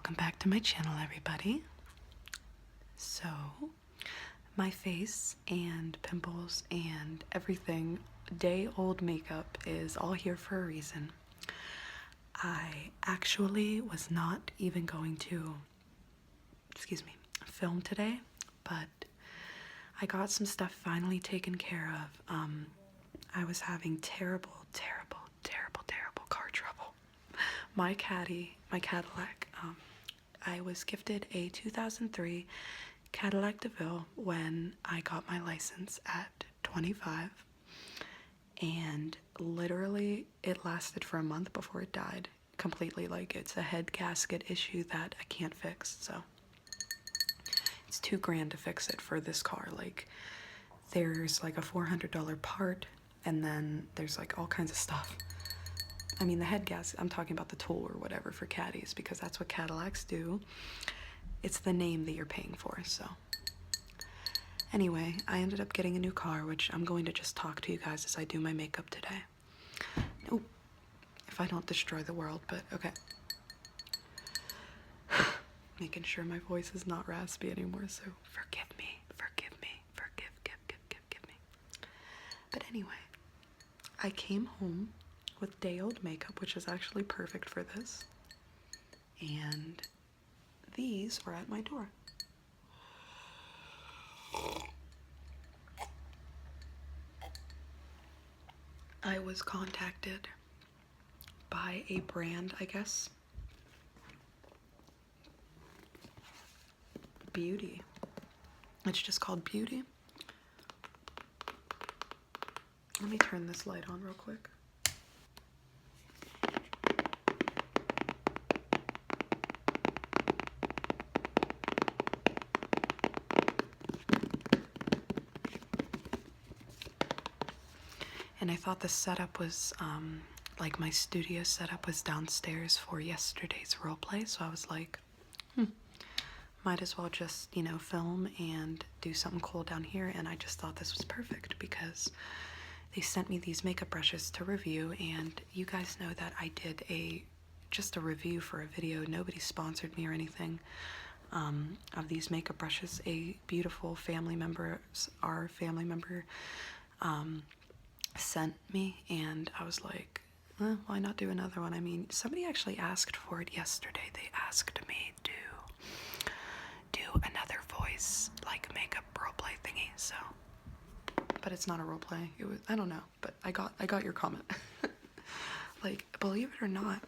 Welcome back to my channel, everybody. So, my face and pimples and everything, day-old makeup is all here for a reason. I actually was not even going to, film today, but I got some stuff finally taken care of. I was having terrible car trouble. My Cadillac, I was gifted a 2003 Cadillac DeVille when I got my license at 25, and literally it lasted for a month before it died completely. Like, it's a head gasket issue that I can't fix, so it's $2,000 to fix it for this car. Like, there's like a $400 part, and then there's like all kinds of stuff. I mean, the head gasket, I'm talking about the tool or whatever for caddies, because that's what Cadillacs do. It's the name that you're paying for, so. Anyway, I ended up getting a new car, which I'm going to just talk to you guys as I do my makeup today. Oh, if I don't destroy the world, but okay. Making sure my voice is not raspy anymore, so forgive me. But anyway, I came home with day-old makeup, which is actually perfect for this. And these were at my door. I was contacted by a brand, I guess. Beauty. It's just called Beauty. Let me turn this light on real quick. And I thought the setup was, like my studio setup was downstairs for yesterday's roleplay, so I was like, might as well just, you know, film and do something cool down here. And I just thought this was perfect because they sent me these makeup brushes to review, and you guys know that I did just a review for a video. Nobody sponsored me or anything, of these makeup brushes. A beautiful family member, our family member, sent me, and I was like, why not do another one? I mean, somebody actually asked for it yesterday. They asked me to do another voice, like, makeup roleplay thingy, so. But it's not a roleplay. It was, I don't know, but I got your comment. Like, believe it or not,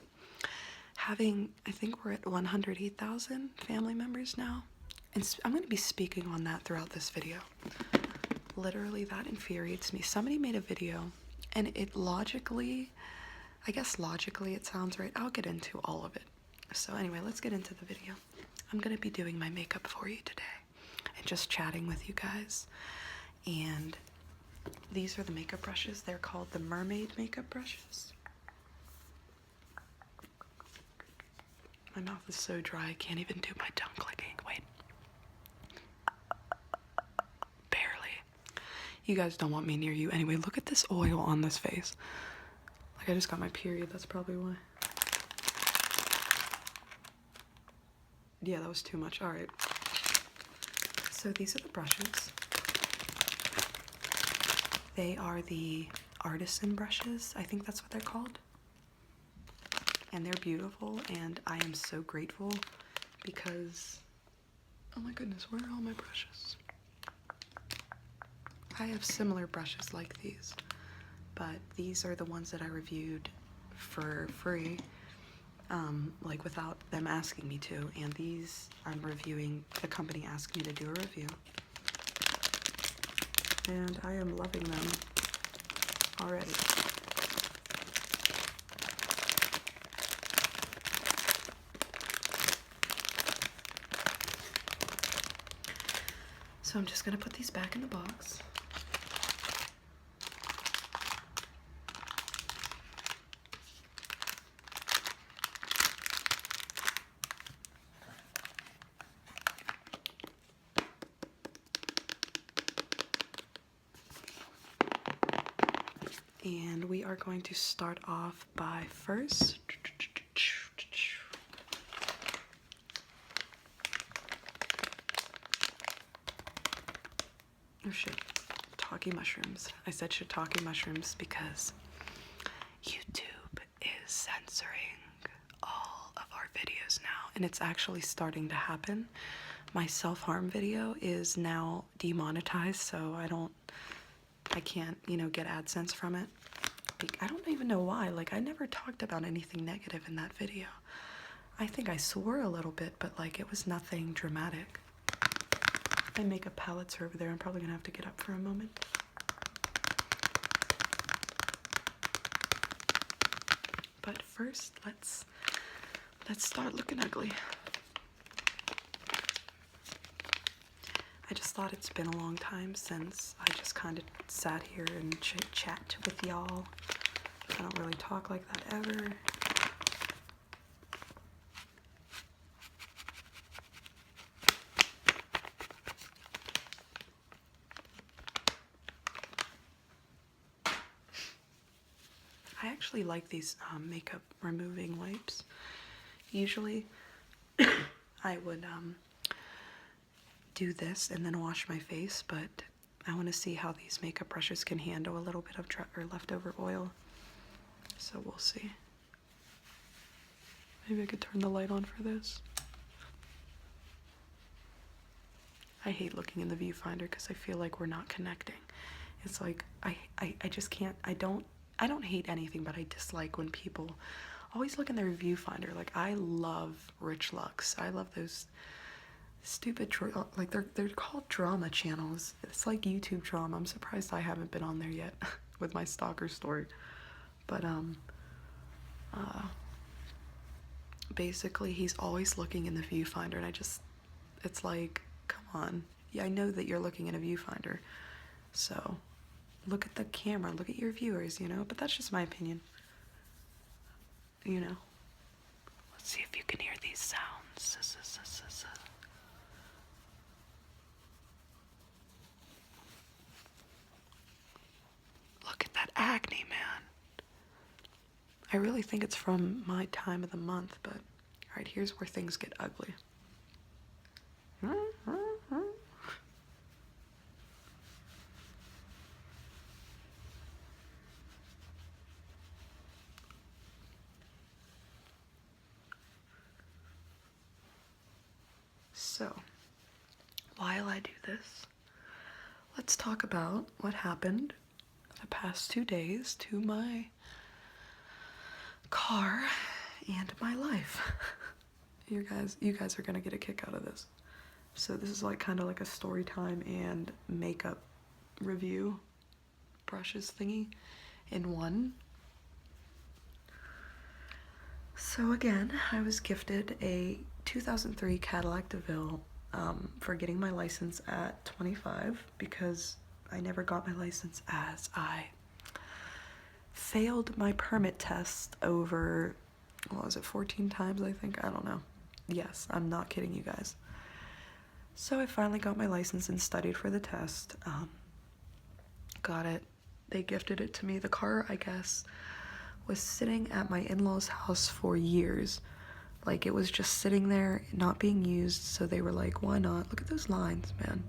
I think we're at 108,000 family members now, and I'm going to be speaking on that throughout this video. Literally, that infuriates me. Somebody made a video, and it I guess logically it sounds right. I'll get into all of it. So anyway, let's get into the video. I'm going to be doing my makeup for you today and just chatting with you guys. And these are the makeup brushes. They're called the MERMAID makeup brushes. My mouth is so dry I can't even do my tongue clicking. Wait. You guys don't want me near you. Anyway, look at this oil on this face. Like, I just got my period. That's probably why. Yeah, that was too much. All right. So these are the brushes. They are the artisan brushes. I think that's what they're called. And they're beautiful, and I am so grateful because, oh my goodness, where are all my brushes? I have similar brushes like these, but these are the ones that I reviewed for free, like without them asking me to, and these I'm reviewing, the company asked me to do a review, and I am loving them already. So I'm just gonna put these back in the box. And we are going to start off by first Oh shit. Shiitake mushrooms. I said shiitake mushrooms because YouTube is censoring all of our videos now, and it's actually starting to happen. My self-harm video is now demonetized, so I can't, you know, get AdSense from it. I don't even know why. Like, I never talked about anything negative in that video. I think I swore a little bit, but like, it was nothing dramatic. My makeup palettes are over there. I'm probably gonna have to get up for a moment. But first, let's start looking ugly. I just thought it's been a long time since I just kind of sat here and chit-chat with y'all. I don't really talk like that ever. I actually like these makeup removing wipes. Usually I would do this and then wash my face, but I want to see how these makeup brushes can handle a little bit of leftover oil. So we'll see. Maybe I could turn the light on for this. I hate looking in the viewfinder because I feel like we're not connecting. It's like I just can't. I don't hate anything, but I dislike when people always look in their viewfinder. Like, I love rich looks. I love those stupid like they're called drama channels. It's like YouTube drama. I'm surprised I haven't been on there yet with my stalker story. But basically he's always looking in the viewfinder, and it's like, come on. Yeah, I know that you're looking in a viewfinder, so look at the camera, look at your viewers, you know. But that's just my opinion, you know. Let's see if you can hear these sounds. Look at that acne, man. I really think it's from my time of the month, but alright, here's where things get ugly. So, while I do this, let's talk about what happened the past 2 days to my car and my life. You guys are gonna get a kick out of this. So this is like kind of like a story time and makeup review brushes thingy in one. So again, I was gifted a 2003 Cadillac DeVille for getting my license at 25 because I never got my license as I failed my permit test over, what was it, 14 times, I think? I don't know. Yes, I'm not kidding you guys. So I finally got my license and studied for the test. Got it. They gifted it to me. The car, I guess, was sitting at my in-laws' house for years. Like, it was just sitting there, not being used, so they were like, why not? Look at those lines, man.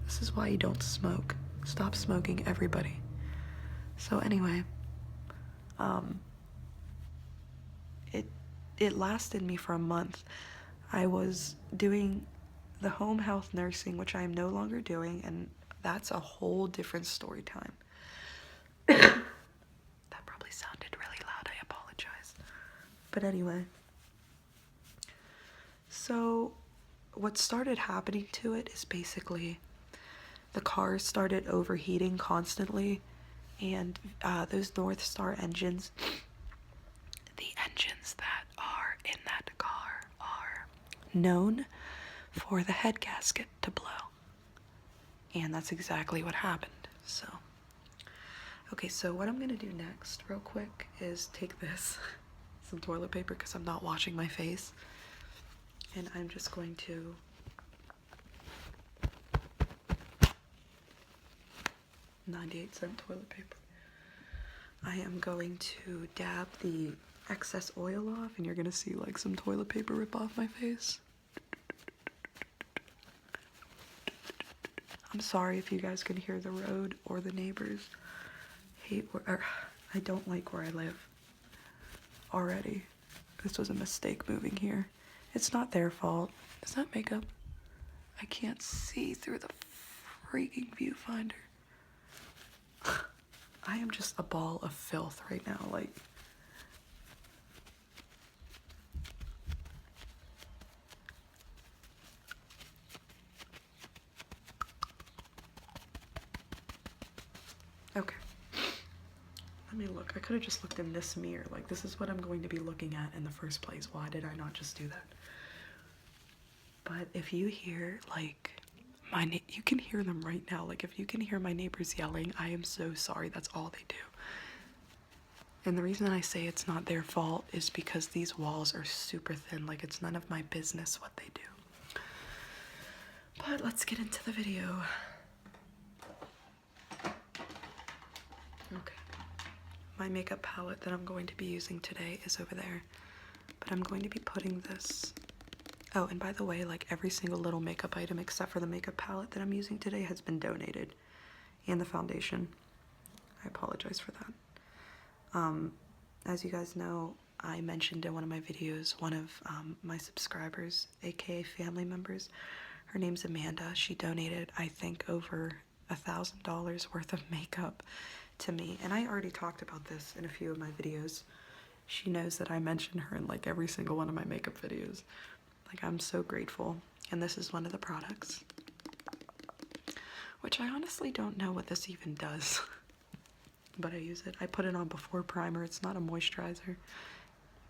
This is why you don't smoke. Stop smoking, everybody. So anyway, it lasted me for a month. I was doing the home health nursing, which I am no longer doing, and that's a whole different story time. That probably sounded really loud, I apologize. But anyway, so what started happening to it is basically the car started overheating constantly, and those North Star engines, the engines that are in that car are known for the head gasket to blow. And that's exactly what happened. So, okay, so what I'm gonna do next, real quick, is take this, some toilet paper, because I'm not washing my face, and I'm just going to $0.98 toilet paper. I am going to dab the excess oil off, and you're gonna see like some toilet paper rip off my face. I'm sorry if you guys can hear the road or the neighbors. I don't like where I live already. This was a mistake moving here. It's not their fault. Is that makeup? I can't see through the freaking viewfinder. I am just a ball of filth right now, like. Okay. Let me look. I could have just looked in this mirror. Like, this is what I'm going to be looking at in the first place. Why did I not just do that? But if you hear, like, you can hear them right now. Like, if you can hear my neighbors yelling, I am so sorry. That's all they do. And the reason I say it's not their fault is because these walls are super thin. Like, it's none of my business what they do. But let's get into the video. Okay. My makeup palette that I'm going to be using today is over there. But I'm going to be putting this... Oh, and by the way, like, every single little makeup item except for the makeup palette that I'm using today has been donated. And the foundation. I apologize for that. As you guys know, I mentioned in one of my videos, one of my subscribers, aka family members, her name's Amanda. She donated, I think, over $1,000 worth of makeup to me. And I already talked about this in a few of my videos. She knows that I mention her in like every single one of my makeup videos. Like, I'm so grateful. And this is one of the products, which I honestly don't know what this even does. But I use it. I put it on before primer. It's not a moisturizer.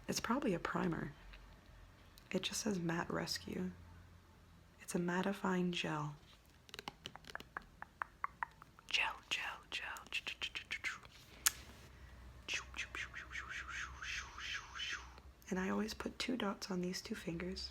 It's probably a primer. It just says Matte Rescue. It's a mattifying gel. Gel. And I always put 2 dots on these 2 fingers.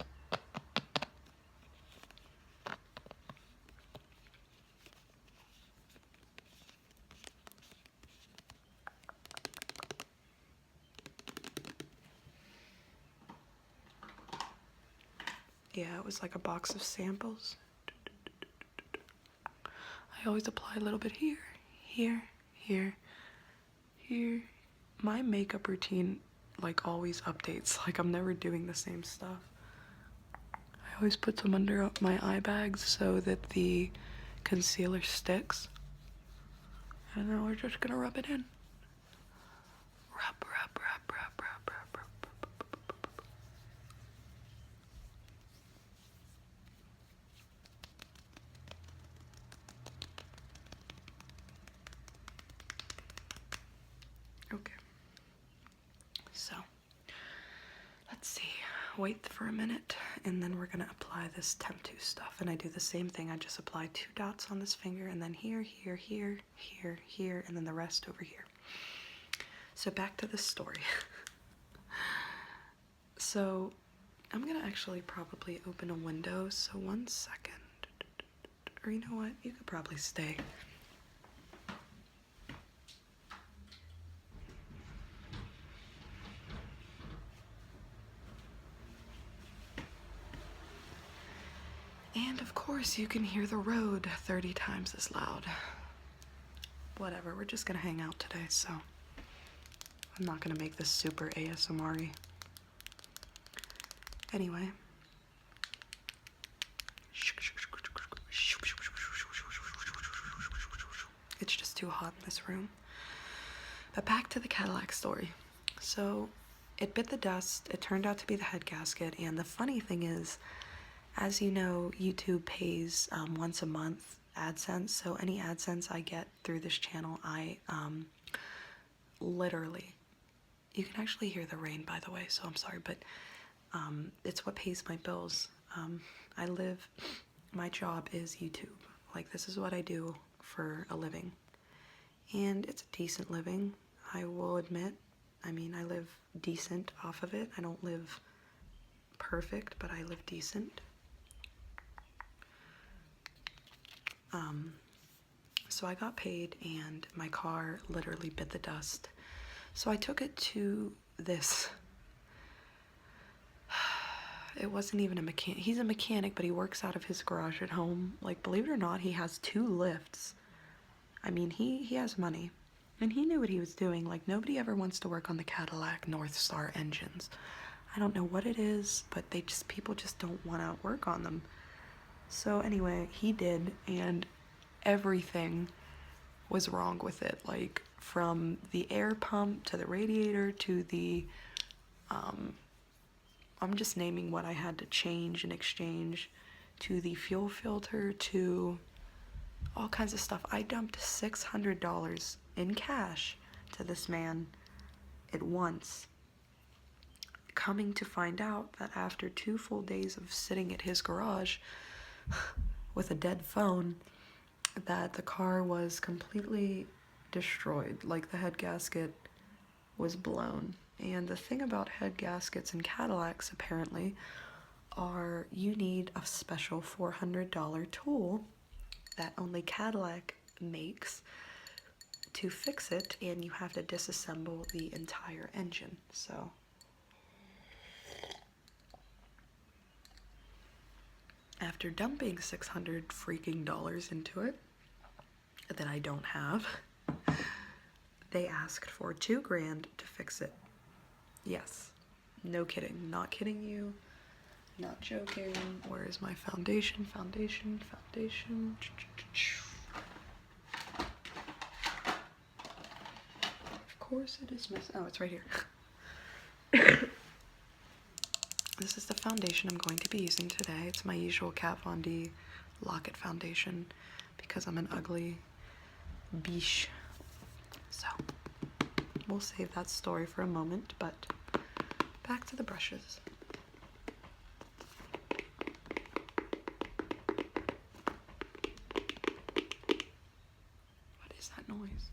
Yeah, it was like a box of samples. I always apply a little bit here, here, here, here. My makeup routine, like, always updates. Like, I'm never doing the same stuff. I always put some under my eye bags so that the concealer sticks. And then we're just gonna rub it in. Rub. Okay. So, let's see. Wait for a minute, and then we're gonna apply this Temptu stuff. And I do the same thing. I just apply 2 dots on this finger, and then here, and then the rest over here. So back to the story. So I'm gonna actually probably open a window, so 1 second. Or you know what, you could probably stay. And of course you can hear the road 30 times as loud. Whatever, we're just gonna hang out today, so I'm not gonna make this super ASMR-y. Anyway. It's just too hot in this room. But back to the Cadillac story. So it bit the dust, it turned out to be the head gasket, and the funny thing is, as you know, YouTube pays once a month AdSense, so any AdSense I get through this channel, I literally, you can actually hear the rain, by the way, so I'm sorry, but it's what pays my bills. My job is YouTube. Like, this is what I do for a living. And it's a decent living, I will admit. I mean, I live decent off of it. I don't live perfect, but I live decent. So I got paid and my car literally bit the dust. So I took it to this, it wasn't even a mechanic. He's a mechanic, but he works out of his garage at home. Like, believe it or not, he has 2 lifts. I mean, he has money. And he knew what he was doing. Like, nobody ever wants to work on the Cadillac North Star engines. I don't know what it is, but people just don't want to work on them. So anyway, he did, and everything was wrong with it. Like, from the air pump to the radiator to the, I'm just naming what I had to change and exchange, to the fuel filter, to all kinds of stuff. I dumped $600 in cash to this man at once, coming to find out that after 2 full days of sitting at his garage with a dead phone, that the car was completely destroyed. Like, the head gasket was blown. And the thing about head gaskets in Cadillacs, apparently, are you need a special $400 tool that only Cadillac makes to fix it, and you have to disassemble the entire engine. So after dumping $600 freaking dollars into it that I don't have, they asked for $2,000 to fix it. Yes, no kidding, not kidding you, not joking. Where is my foundation? Foundation. Of course it is missing. Oh, it's right here. This is the foundation I'm going to be using today. It's my usual Kat Von D Lock-It foundation because I'm an ugly biche. So we'll save that story for a moment, but back to the brushes. What is that noise?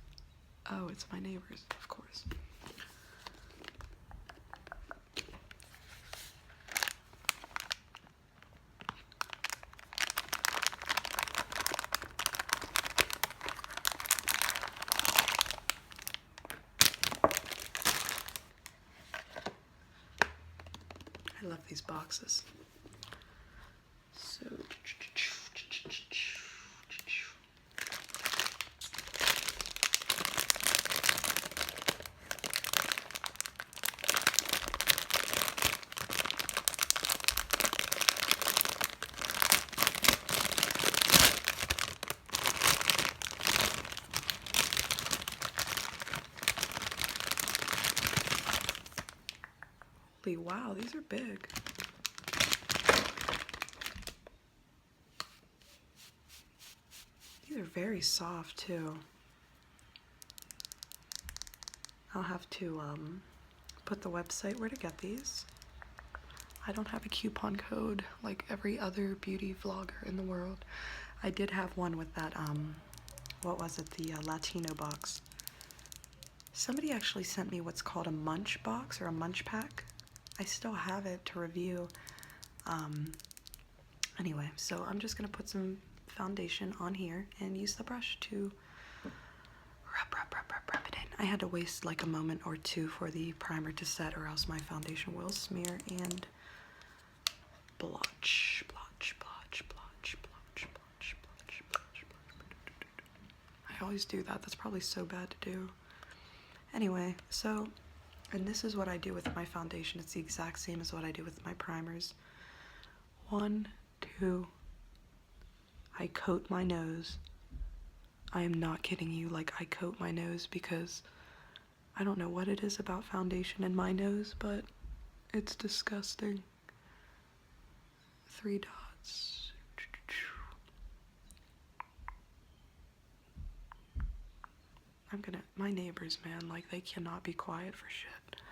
Oh, it's my neighbors, of course. I love these boxes. So holy wow, these are big. These are very soft too. I'll have to put the website where to get these. I don't have a coupon code like every other beauty vlogger in the world. I did have one with that, what was it, the Latino box. Somebody actually sent me what's called a munch box or a munch pack. I still have it to review. Anyway, so I'm just gonna put some foundation on here and use the brush to rub it in. I had to waste like a moment or two for the primer to set, or else my foundation will smear and blotch. I always do that. That's probably so bad to do. Anyway, so, and this is what I do with my foundation. It's the exact same as what I do with my primers. 1, 2, I coat my nose. I am not kidding you. Like, I coat my nose because I don't know what it is about foundation in my nose, but it's disgusting. 3 dots. My neighbors, man, like, they cannot be quiet for shit.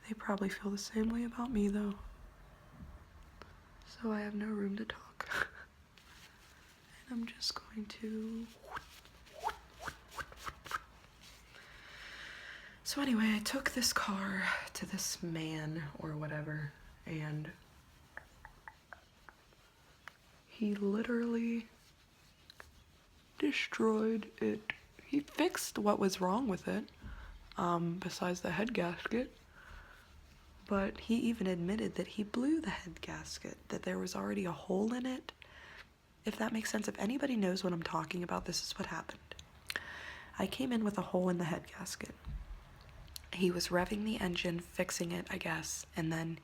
They probably feel the same way about me, though. So I have no room to talk. And I'm just going to... So anyway, I took this car to this man, or whatever, and he literally destroyed it. He fixed what was wrong with it, besides the head gasket, But he even admitted that he blew the head gasket, that there was already a hole in it. If that makes sense, if anybody knows what I'm talking about, this is what happened. I came in with a hole in the head gasket. He was revving the engine, fixing it, I guess, and then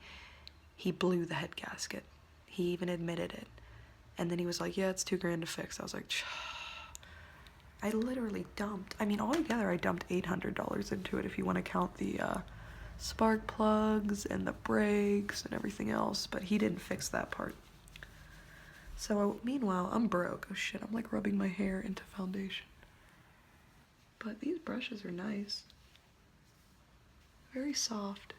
he blew the head gasket. He even admitted it. And then he was like, yeah, it's $2,000 to fix. I was like, I literally dumped, I mean, altogether I dumped $800 into it if you want to count the spark plugs and the brakes and everything else, but he didn't fix that part. So meanwhile, I'm broke. Oh shit, I'm like rubbing my hair into foundation. But these brushes are nice. Very soft.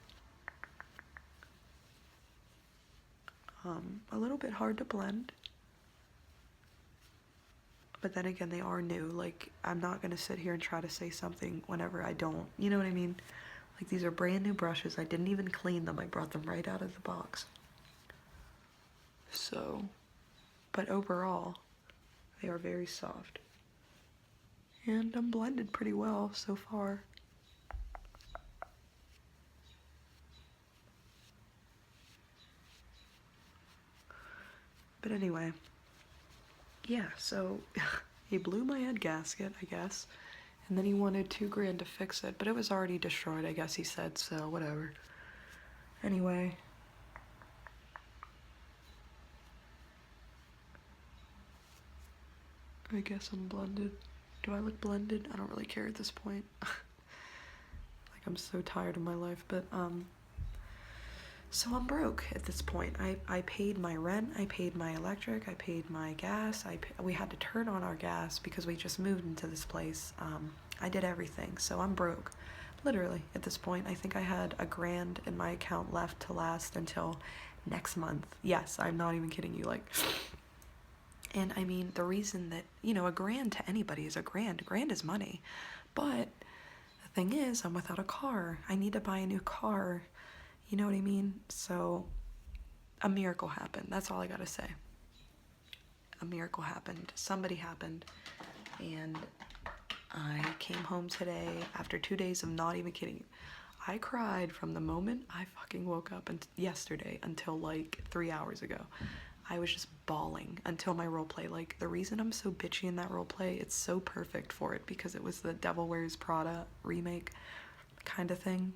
A little bit hard to blend. But then again, they are new. Like, I'm not gonna sit here and try to say something whenever I don't. You know what I mean? Like, these are brand new brushes. I didn't even clean them. I brought them right out of the box. So, but overall, they are very soft. And I'm blended pretty well so far. But anyway, yeah, so he blew my head gasket, I guess, and then he wanted $2,000 to fix it, but it was already destroyed, I guess he said, so whatever. Anyway, I guess I'm blended. Do I look blended? I don't really care at this point. Like, I'm so tired of my life, but so I'm broke at this point. I paid my rent, I paid my electric, I paid my gas, we had to turn on our gas because we just moved into this place. I did everything, so I'm broke. Literally, at this point, I think I had $1,000 in my account left to last until next month. Yes, I'm not even kidding you, like, and I mean, the reason that, you know, $1,000 to anybody is $1,000. $1,000 is money, but the thing is, I'm without a car. I need to buy a new car. You know what I mean? So, a miracle happened. That's all I gotta say. A miracle happened. Somebody happened. And I came home today after 2 days of not even kidding you. I cried from the moment I fucking woke up yesterday until like 3 hours ago. I was just bawling until my roleplay. Like, the reason I'm so bitchy in that roleplay, it's so perfect for it because it was the Devil Wears Prada remake kind of thing.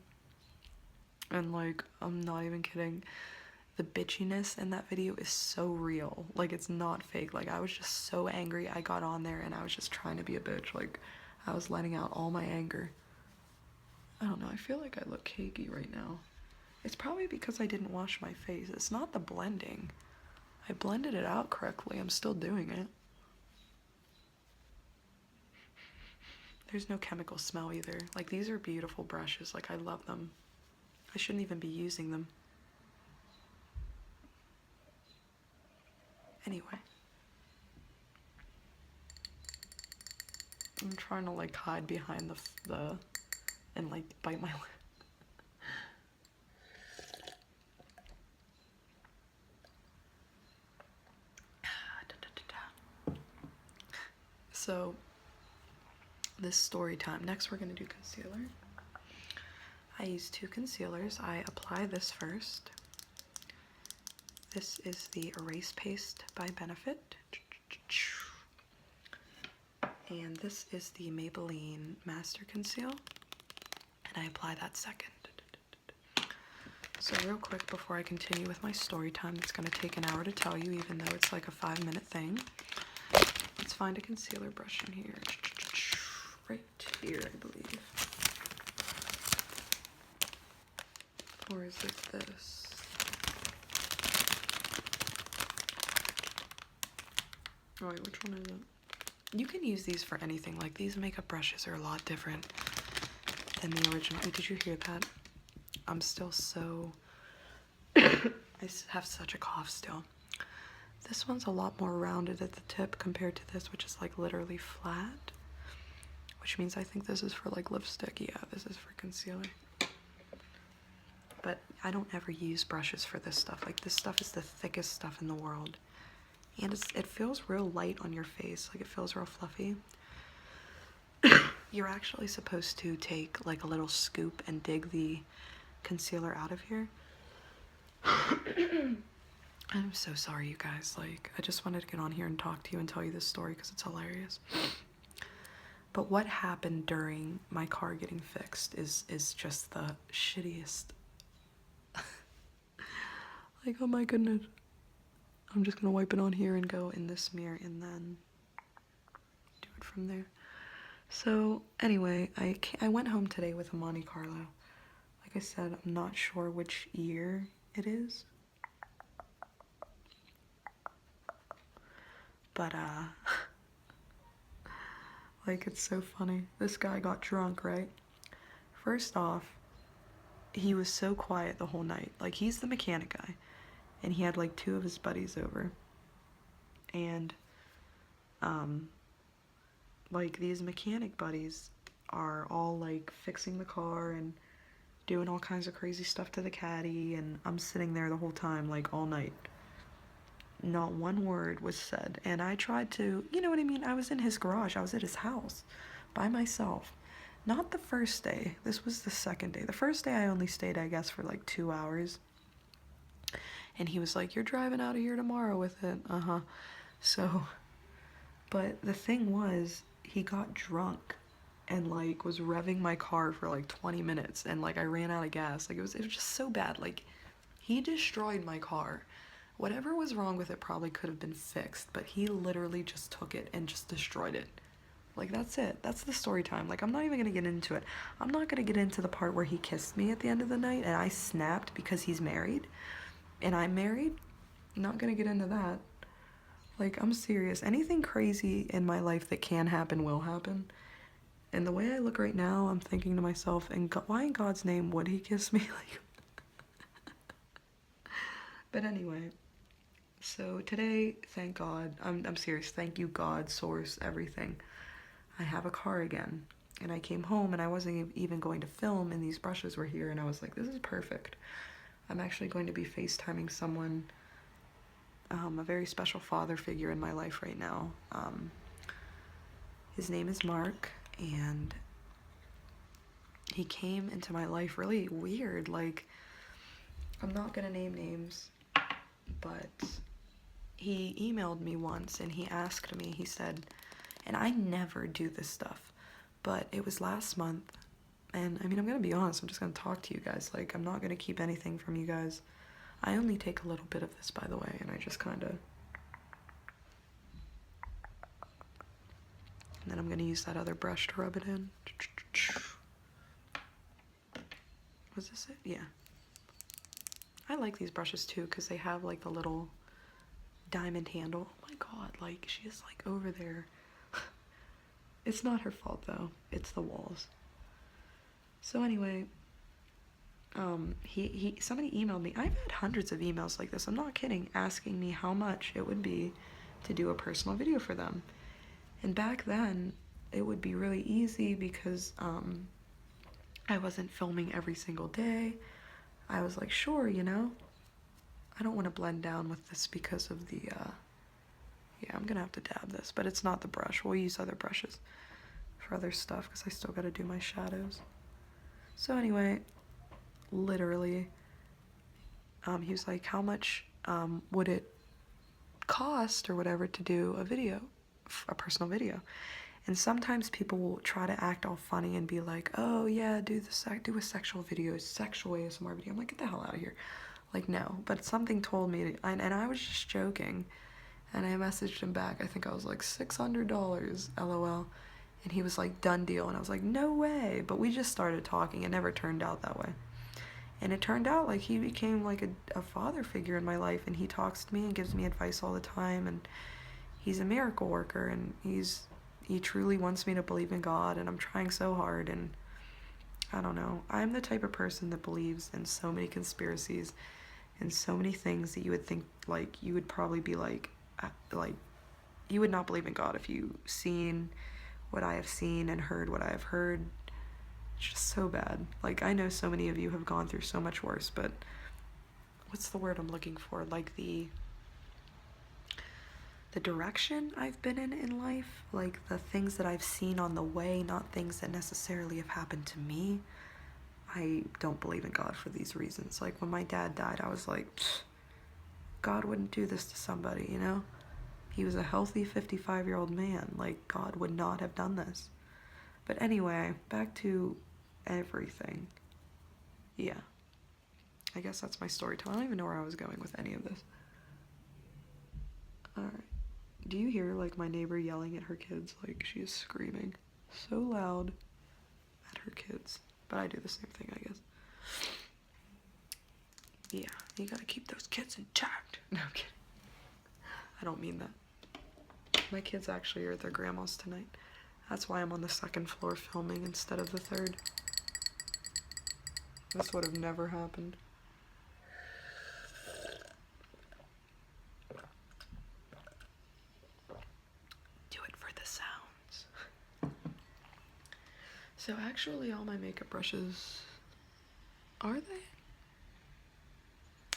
And like, I'm not even kidding, the bitchiness in that video is so real. Like, it's not fake. Like, I was just so angry. I got on there and I was just trying to be a bitch. Like, I was letting out all my anger. I don't know, I feel like I look cakey right now. It's probably because I didn't wash my face. It's not the blending. I blended it out correctly. I'm still doing it. There's no chemical smell either. Like, these are beautiful brushes. Like, I love them. I shouldn't even be using them. Anyway. I'm trying to like hide behind the and like bite my lip. So, this story time. Next we're gonna do concealer. I use 2 concealers. I apply this first. This is the Erase Paste by Benefit. And this is the Maybelline Master Conceal. And I apply that second. So real quick before I continue with my story time, it's going to take an hour to tell you, even though it's like a 5-minute thing. Let's find a concealer brush in here. Right here, I believe. Or is it this? Oh wait, which one is it? You can use these for anything. Like, these makeup brushes are a lot different than the original. Did you hear that? I'm still so... I have such a cough still. This one's a lot more rounded at the tip compared to this, which is like literally flat. Which means I think this is for like lipstick. Yeah, this is for concealer. But I don't ever use brushes for this stuff. Like, this stuff is the thickest stuff in the world. And it feels real light on your face. Like, it feels real fluffy. You're actually supposed to take like a little scoop and dig the concealer out of here. I'm so sorry, you guys. Like, I just wanted to get on here and talk to you and tell you this story because it's hilarious. But what happened during my car getting fixed is just the shittiest. Like, oh my goodness. I'm just gonna wipe it on here and go in this mirror and then do it from there. So anyway, I went home today with a Monte Carlo. Like I said, I'm not sure which year it is. But like, it's so funny. This guy got drunk, right? First off, he was so quiet the whole night. Like, he's the mechanic guy. And he had like 2 of his buddies over. And like, these mechanic buddies are all like fixing the car and doing all kinds of crazy stuff to the caddy, and I'm sitting there the whole time, like, all night. Not one word was said. And I tried to, you know what I mean? I was in his garage. I was at his house by myself. Not the first day. This was the second day. The first day I only stayed, I guess, for like 2 hours. And he was like, "You're driving out of here tomorrow with it." Uh-huh. So, but the thing was, he got drunk and like was revving my car for like 20 minutes, and like I ran out of gas. Like, it was just so bad. Like, he destroyed my car. Whatever was wrong with it probably could have been fixed, but he literally just took it and just destroyed it. Like, that's it. That's the story time. Like, I'm not even gonna get into it. I'm not gonna get into the part where he kissed me at the end of the night and I snapped because he's married and I'm married. I'm not gonna get into that. Like, I'm serious. Anything crazy in my life that can happen will happen. And the way I look right now, I'm thinking to myself, and why in God's name would he kiss me? Like, but anyway, so today, thank God, I'm serious, thank you God, source, everything. I have a car again. And I came home and I wasn't even going to film, and these brushes were here, and I was like, this is perfect. I'm actually going to be FaceTiming someone, a very special father figure in my life right now. His name is Mark, and he came into my life really weird. Like, I'm not gonna name names, but he emailed me once and he asked me, he said, and I never do this stuff, but it was last month, and I mean, I'm gonna be honest, I'm just gonna talk to you guys. Like, I'm not gonna keep anything from you guys. I only take a little bit of this, by the way, and I just kind of, and then I'm gonna use that other brush to rub it in. Was this it? Yeah. I like these brushes too because they have like the little diamond handle. Oh my God, like, she is like over there. It's not her fault though, it's the walls. So anyway, somebody emailed me. I've had hundreds of emails like this, I'm not kidding, asking me how much it would be to do a personal video for them. And back then, it would be really easy because I wasn't filming every single day. I was like, sure, you know, I don't want to blend down with this because of the, yeah, I'm gonna have to dab this, but it's not the brush. We'll use other brushes for other stuff because I still gotta do my shadows. So anyway, literally, he was like, how much would it cost or whatever to do a video, a personal video? And sometimes people will try to act all funny and be like, oh yeah, do a sexual video, sexual ASMR video. I'm like, get the hell out of here. Like, no. But something told me, and I was just joking, and I messaged him back. I think I was like, $600, LOL. And he was like, done deal. And I was like, no way. But we just started talking. It never turned out that way. And it turned out like he became like a father figure in my life, and he talks to me and gives me advice all the time, and he's a miracle worker, and he truly wants me to believe in God, and I'm trying so hard. And I don't know, I'm the type of person that believes in so many conspiracies and so many things that you would think, like, you would probably be like you would not believe in God if you seen what I have seen and heard what I have heard. It's just so bad. Like, I know so many of you have gone through so much worse, but what's the word I'm looking for? Like, the direction I've been in life, like the things that I've seen on the way, not things that necessarily have happened to me. I don't believe in God for these reasons. Like, when my dad died, I was like, God wouldn't do this to somebody, you know? He was a healthy 55-year-old man. Like, God would not have done this. But anyway, back to everything. Yeah. I guess that's my story time. I don't even know where I was going with any of this. Alright. Do you hear, like, my neighbor yelling at her kids? Like, she is screaming so loud at her kids. But I do the same thing, I guess. Yeah, you gotta keep those kids intact. No, I'm kidding. I don't mean that. My kids actually are at their grandma's tonight. That's why I'm on the 2nd floor filming instead of the 3rd. This would have never happened. Do it for the sounds. So actually all my makeup brushes, are they?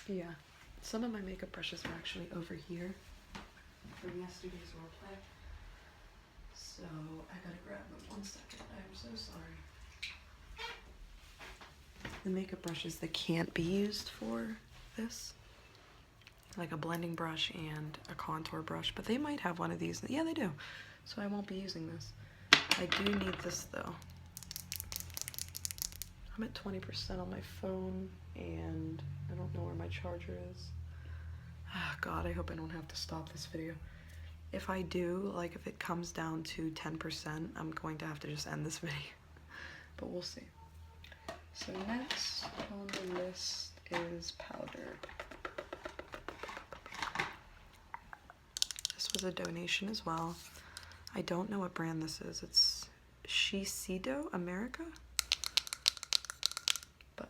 Yeah, some of my makeup brushes are actually over here from yesterday's roleplay. So I gotta grab them 1 second. I'm so sorry. The makeup brushes that can't be used for this, like a blending brush and a contour brush, but they might have one of these. Yeah, they do. So I won't be using this. I do need this though. I'm at 20% on my phone, and I don't know where my charger is. Ah, God, I hope I don't have to stop this video. If I do, like if it comes down to 10%, I'm going to have to just end this video. But we'll see. So next on the list is powder. This was a donation as well. I don't know what brand this is. It's Shiseido America? But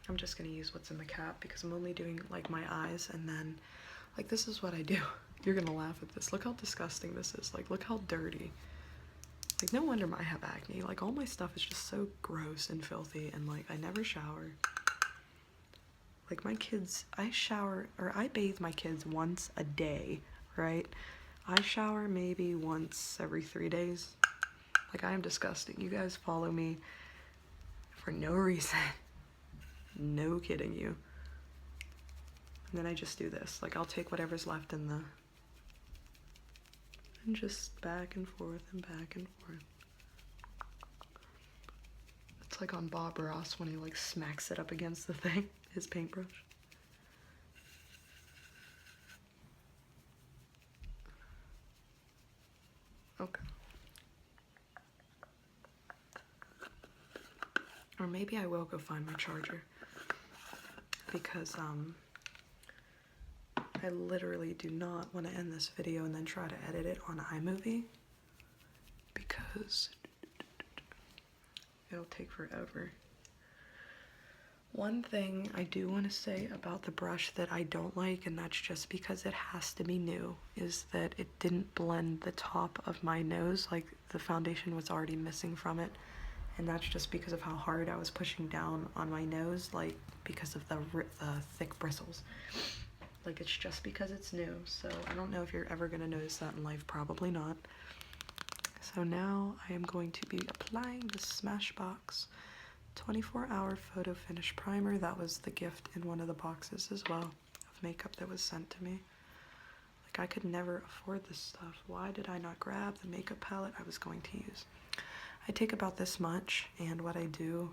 I'm just gonna use what's in the cap because I'm only doing like my eyes, and then like this is what I do. You're gonna laugh at this. Look how disgusting this is. Like, look how dirty. Like, no wonder I have acne. Like, all my stuff is just so gross and filthy, and like I never shower. Like my kids, I shower, or I bathe my kids once a day, right? I shower maybe once every 3 days. Like, I am disgusting. You guys follow me for no reason. No kidding you. And then I just do this. Like, I'll take whatever's left in the, and just back and forth and back and forth. It's like on Bob Ross when he like smacks it up against the thing, his paintbrush. Okay. Or maybe I will go find my charger, because I literally do not want to end this video and then try to edit it on iMovie, because it'll take forever. One thing I do want to say about the brush that I don't like, and that's just because it has to be new, is that it didn't blend the top of my nose. Like, the foundation was already missing from it, and that's just because of how hard I was pushing down on my nose, like because of the thick bristles. Like, it's just because it's new. So I don't know if you're ever gonna notice that in life, probably not. So now I am going to be applying the Smashbox 24-hour photo finish primer. That was the gift in one of the boxes as well of makeup that was sent to me. Like, I could never afford this stuff. Why did I not grab the makeup palette I was going to use? I take about this much, and what I do,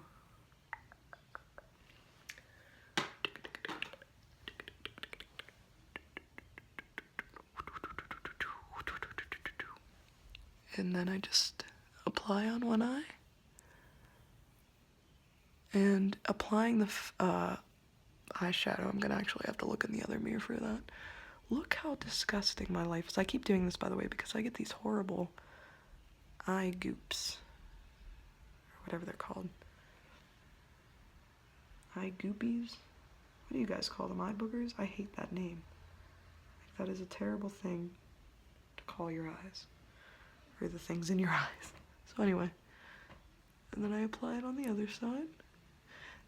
and then I just apply on one eye. And applying the eyeshadow, I'm gonna actually have to look in the other mirror for that. Look how disgusting my life is. I keep doing this, by the way, because I get these horrible eye goops, or whatever they're called. Eye goopies? What do you guys call them? Eye boogers? I hate that name. Like, that is a terrible thing to call your eyes, or the things in your eyes. So anyway, and then I apply it on the other side.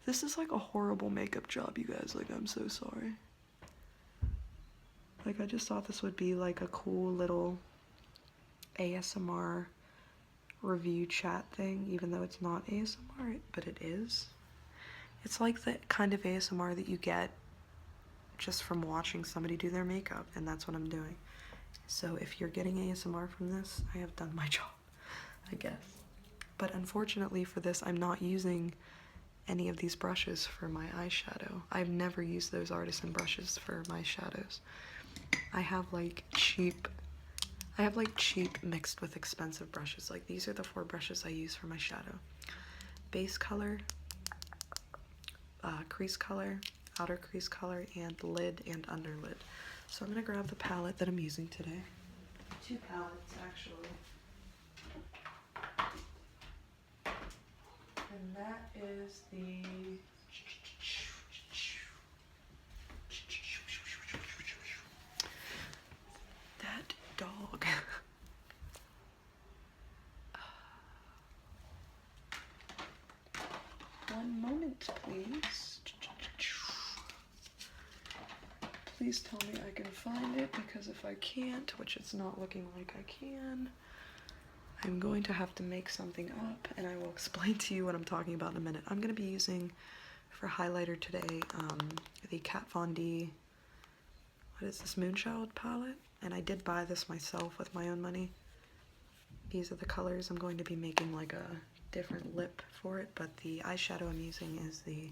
This is like a horrible makeup job, you guys. Like, I'm so sorry. Like, I just thought this would be like a cool little ASMR review chat thing, even though it's not ASMR, but it is. It's like the kind of ASMR that you get just from watching somebody do their makeup, and that's what I'm doing. So if you're getting ASMR from this, I have done my job, I guess. But unfortunately for this, I'm not using any of these brushes for my eyeshadow. I've never used those artisan brushes for my shadows. I have like cheap mixed with expensive brushes. Like these are the 4 brushes I use for my shadow. Base color, crease color, outer crease color, and lid and underlid. So I'm gonna grab the palette that I'm using today. 2 palettes actually. And that is the that dog. One moment, please. Please tell me I can find it, because if I can't, which it's not looking like I can, I'm going to have to make something up, and I will explain to you what I'm talking about in a minute. I'm going to be using, for highlighter today, the Kat Von D, what is this, Moonchild palette? And I did buy this myself with my own money. These are the colors. I'm going to be making like a different lip for it, but the eyeshadow I'm using is the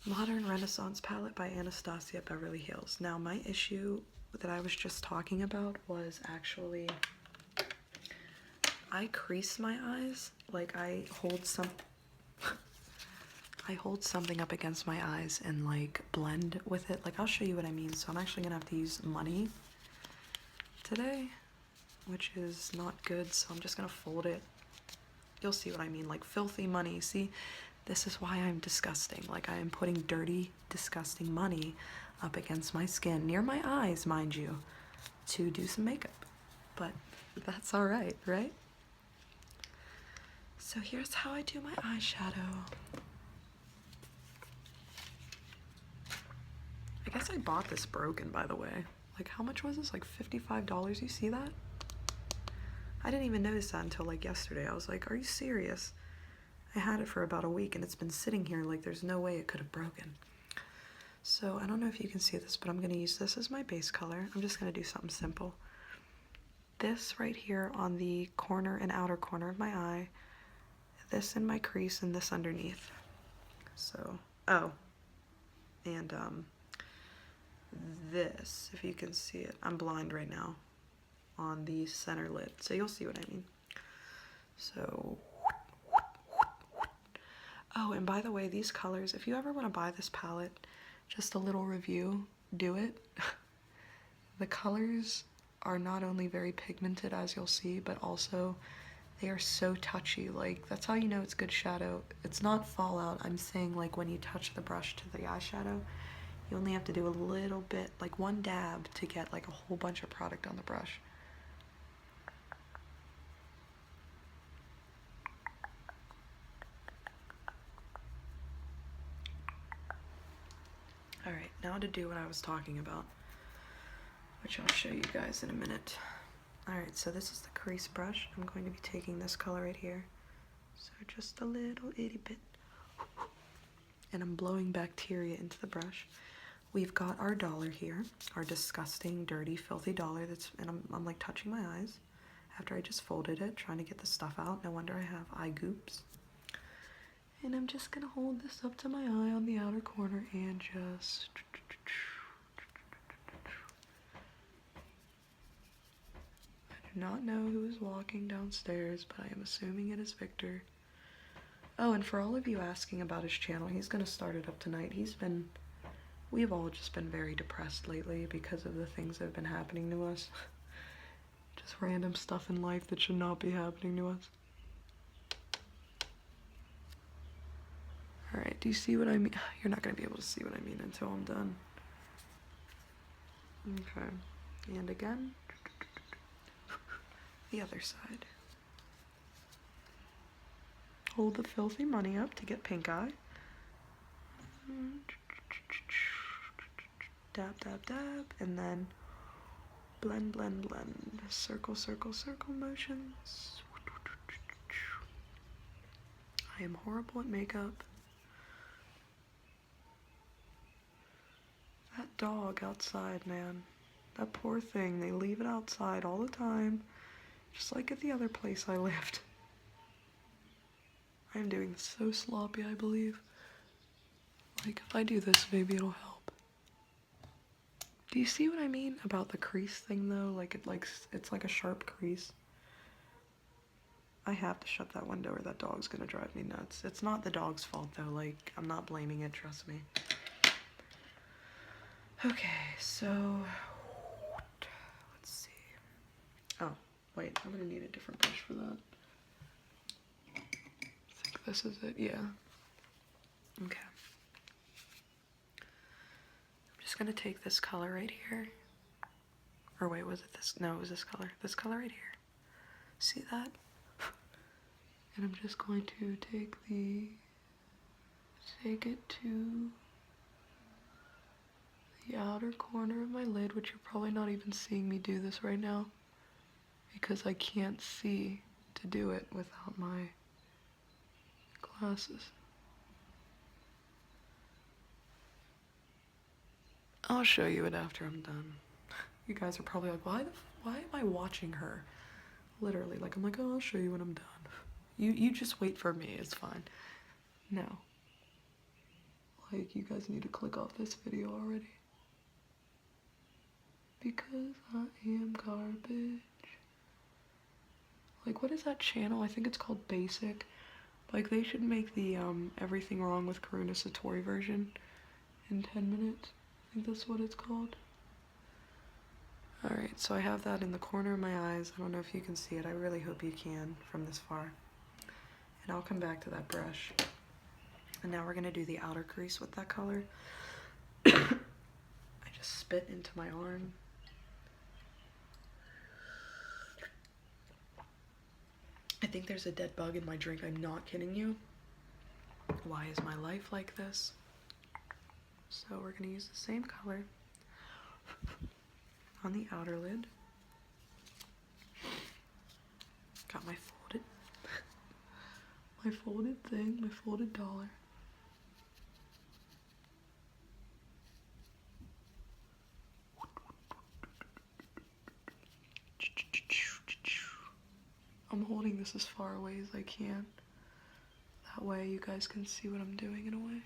Modern Renaissance palette by Anastasia Beverly Hills. Now, my issue that I was just talking about was actually I crease my eyes, like I hold something up against my eyes and like blend with it. Like I'll show you what I mean. So I'm actually gonna have to use money today, which is not good. So I'm just gonna fold it. You'll see what I mean, like filthy money. See, this is why I'm disgusting. Like I am putting dirty, disgusting money up against my skin, near my eyes, mind you, to do some makeup. But that's all right, right? So here's how I do my eyeshadow. I guess I bought this broken, by the way. Like how much was this? Like $55? You see that? I didn't even notice that until like yesterday. I was like, are you serious? I had it for about a week and it's been sitting here like there's no way it could have broken. So I don't know if you can see this, but I'm gonna use this as my base color. I'm just gonna do something simple. This right here on the corner and outer corner of my eye, this in my crease, and this underneath. So, oh, and this, if you can see it, I'm blind right now, on the center lid, so you'll see what I mean. So, oh, and by the way, these colors, if you ever want to buy this palette, just a little review, do it. The colors are not only very pigmented, as you'll see, but also they are so touchy. Like that's how you know it's good shadow. It's not fallout. I'm saying like when you touch the brush to the eyeshadow, you only have to do a little bit, like one dab, to get like a whole bunch of product on the brush. Alright, now to do what I was talking about, which I'll show you guys in a minute. Alright, so this is the crease brush. I'm going to be taking this color right here. So just a little itty bit. And I'm blowing bacteria into the brush. We've got our dollar here, our disgusting, dirty, filthy dollar and I'm like touching my eyes after I just folded it, trying to get the stuff out. No wonder I have eye goops. And I'm just gonna hold this up to my eye on the outer corner and just... I do not know who is walking downstairs, but I am assuming it is Victor. Oh, and for all of you asking about his channel, he's gonna start it up tonight. We've all just been very depressed lately because of the things that have been happening to us. Just random stuff in life that should not be happening to us. Alright, do you see what I mean? You're not going to be able to see what I mean until I'm done. Okay, and again, the other side. Hold the filthy money up to get pink eye. Dab, dab, dab, and then blend, blend, blend. Circle, circle, circle motions. I am horrible at makeup. That dog outside, man. That poor thing, they leave it outside all the time, just like at the other place I lived. I'm doing this so sloppy, I believe. Like, if I do this, maybe it'll help. Do you see what I mean about the crease thing, though? Like, it's like a sharp crease. I have to shut that window or that dog's gonna drive me nuts. It's not the dog's fault, though. Like, I'm not blaming it, trust me. Okay, so... let's see. Oh, wait, I'm gonna need a different brush for that. I think this is it, yeah. Okay. I'm just gonna take this color right here. Or wait, was it this? No, it was this color. This color right here. See that? And I'm just going to take it to the outer corner of my lid, which you're probably not even seeing me do this right now, because I can't see to do it without my glasses. I'll show you it after I'm done. You guys are probably like, why am I watching her? Literally, like, I'm like, oh, I'll show you when I'm done. You just wait for me, it's fine. No. Like, you guys need to click off this video already. Because I am garbage. Like, what is that channel? I think it's called Basic. Like, they should make the Everything Wrong with Karunadanielsatori version in 10 minutes. I think that's what it's called. Alright, so I have that in the corner of my eyes. I don't know if you can see it. I really hope you can from this far. And I'll come back to that brush. And now we're going to do the outer crease with that color. I just spit into my arm. I think there's a dead bug in my drink. I'm not kidding you. Why is my life like this? So we're going to use the same color on the outer lid. Got my folded thing, my folded dollar. I'm holding this as far away as I can. That way you guys can see what I'm doing in a way.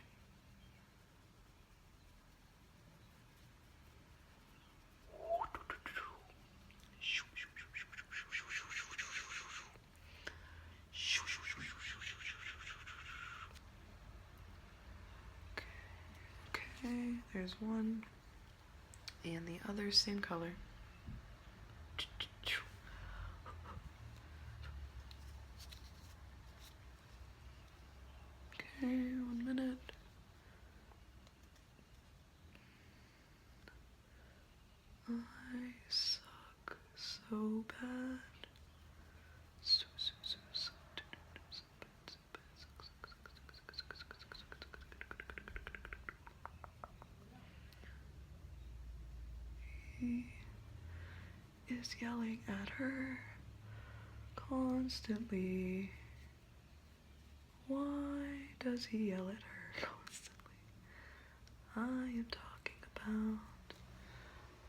Okay, there's one. And the other, same color. Okay, 1 minute. I suck so bad. He is yelling at her constantly. Why does he yell at her constantly? I am talking about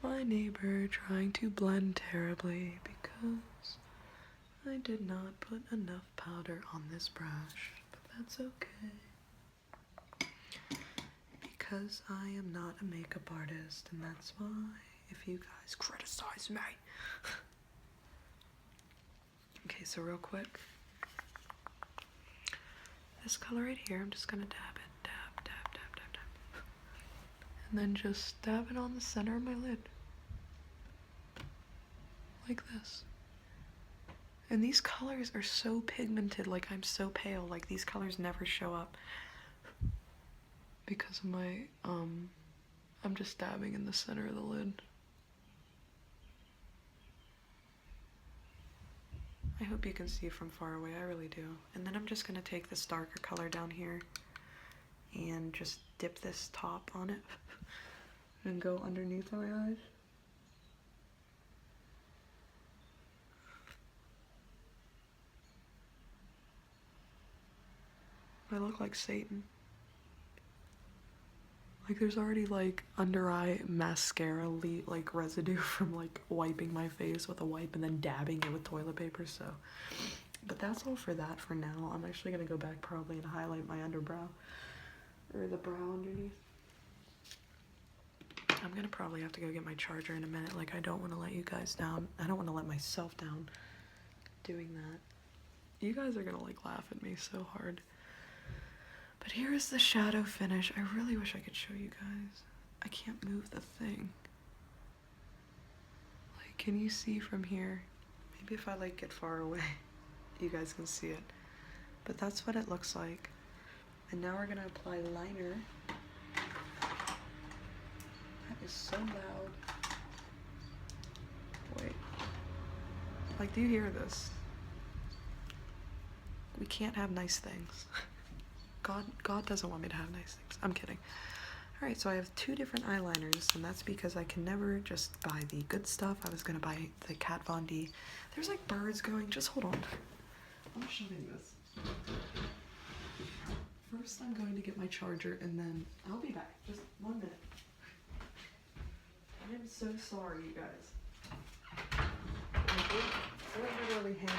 my neighbor trying to blend terribly because I did not put enough powder on this brush, but that's okay. Because I am not a makeup artist, and that's why if you guys criticize me. Okay, so real quick. This color right here, I'm just gonna dab it. Dab, dab, dab, dab, dab. And then just dab it on the center of my lid. Like this. And these colors are so pigmented, like I'm so pale, like these colors never show up. Because of my, I'm just dabbing in the center of the lid. I hope you can see from far away, I really do. And then I'm just gonna take this darker color down here and just dip this top on it and go underneath my eyes. I look like Satan. Like there's already like under eye mascara like residue from like wiping my face with a wipe and then dabbing it with toilet paper, so. But that's all for that for now. I'm actually gonna go back probably and highlight my underbrow. Or the brow underneath. I'm gonna probably have to go get my charger in a minute. Like I don't want to let you guys down. I don't want to let myself down doing that. You guys are gonna like laugh at me so hard. But here is the shadow finish. I really wish I could show you guys. I can't move the thing. Like, can you see from here? Maybe if I like get far away, you guys can see it. But that's what it looks like. And now we're gonna apply liner. That is so loud. Wait. Like, do you hear this? We can't have nice things. God doesn't want me to have nice things. I'm kidding. Alright, so I have 2 different eyeliners, and that's because I can never just buy the good stuff. I was gonna buy the Kat Von D. There's like birds going. Just hold on. I'm showing this. First, I'm going to get my charger, and then I'll be back. Just 1 minute. I am so sorry, you guys. We're literally hanging.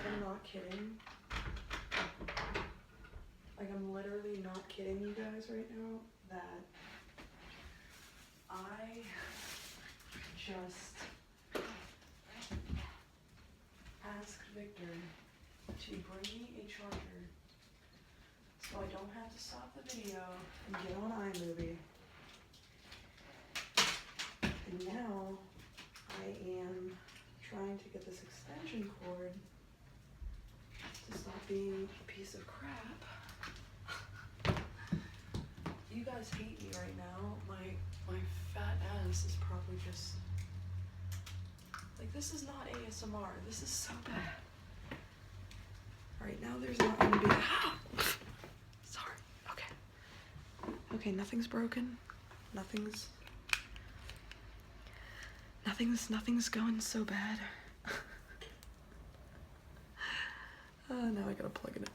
I'm not kidding. Like, I'm literally not kidding you guys right now that I just asked Victor to bring me a charger so I don't have to stop the video and get on iMovie. And now I am trying to get this extension cord to stop being a piece of crap. You guys hate me right now. My fat ass is probably just like, this is not ASMR. This is so bad. Alright, now there's not gonna be sorry. Okay. Okay, nothing's broken. Nothing's going so bad. Now I gotta plug it in.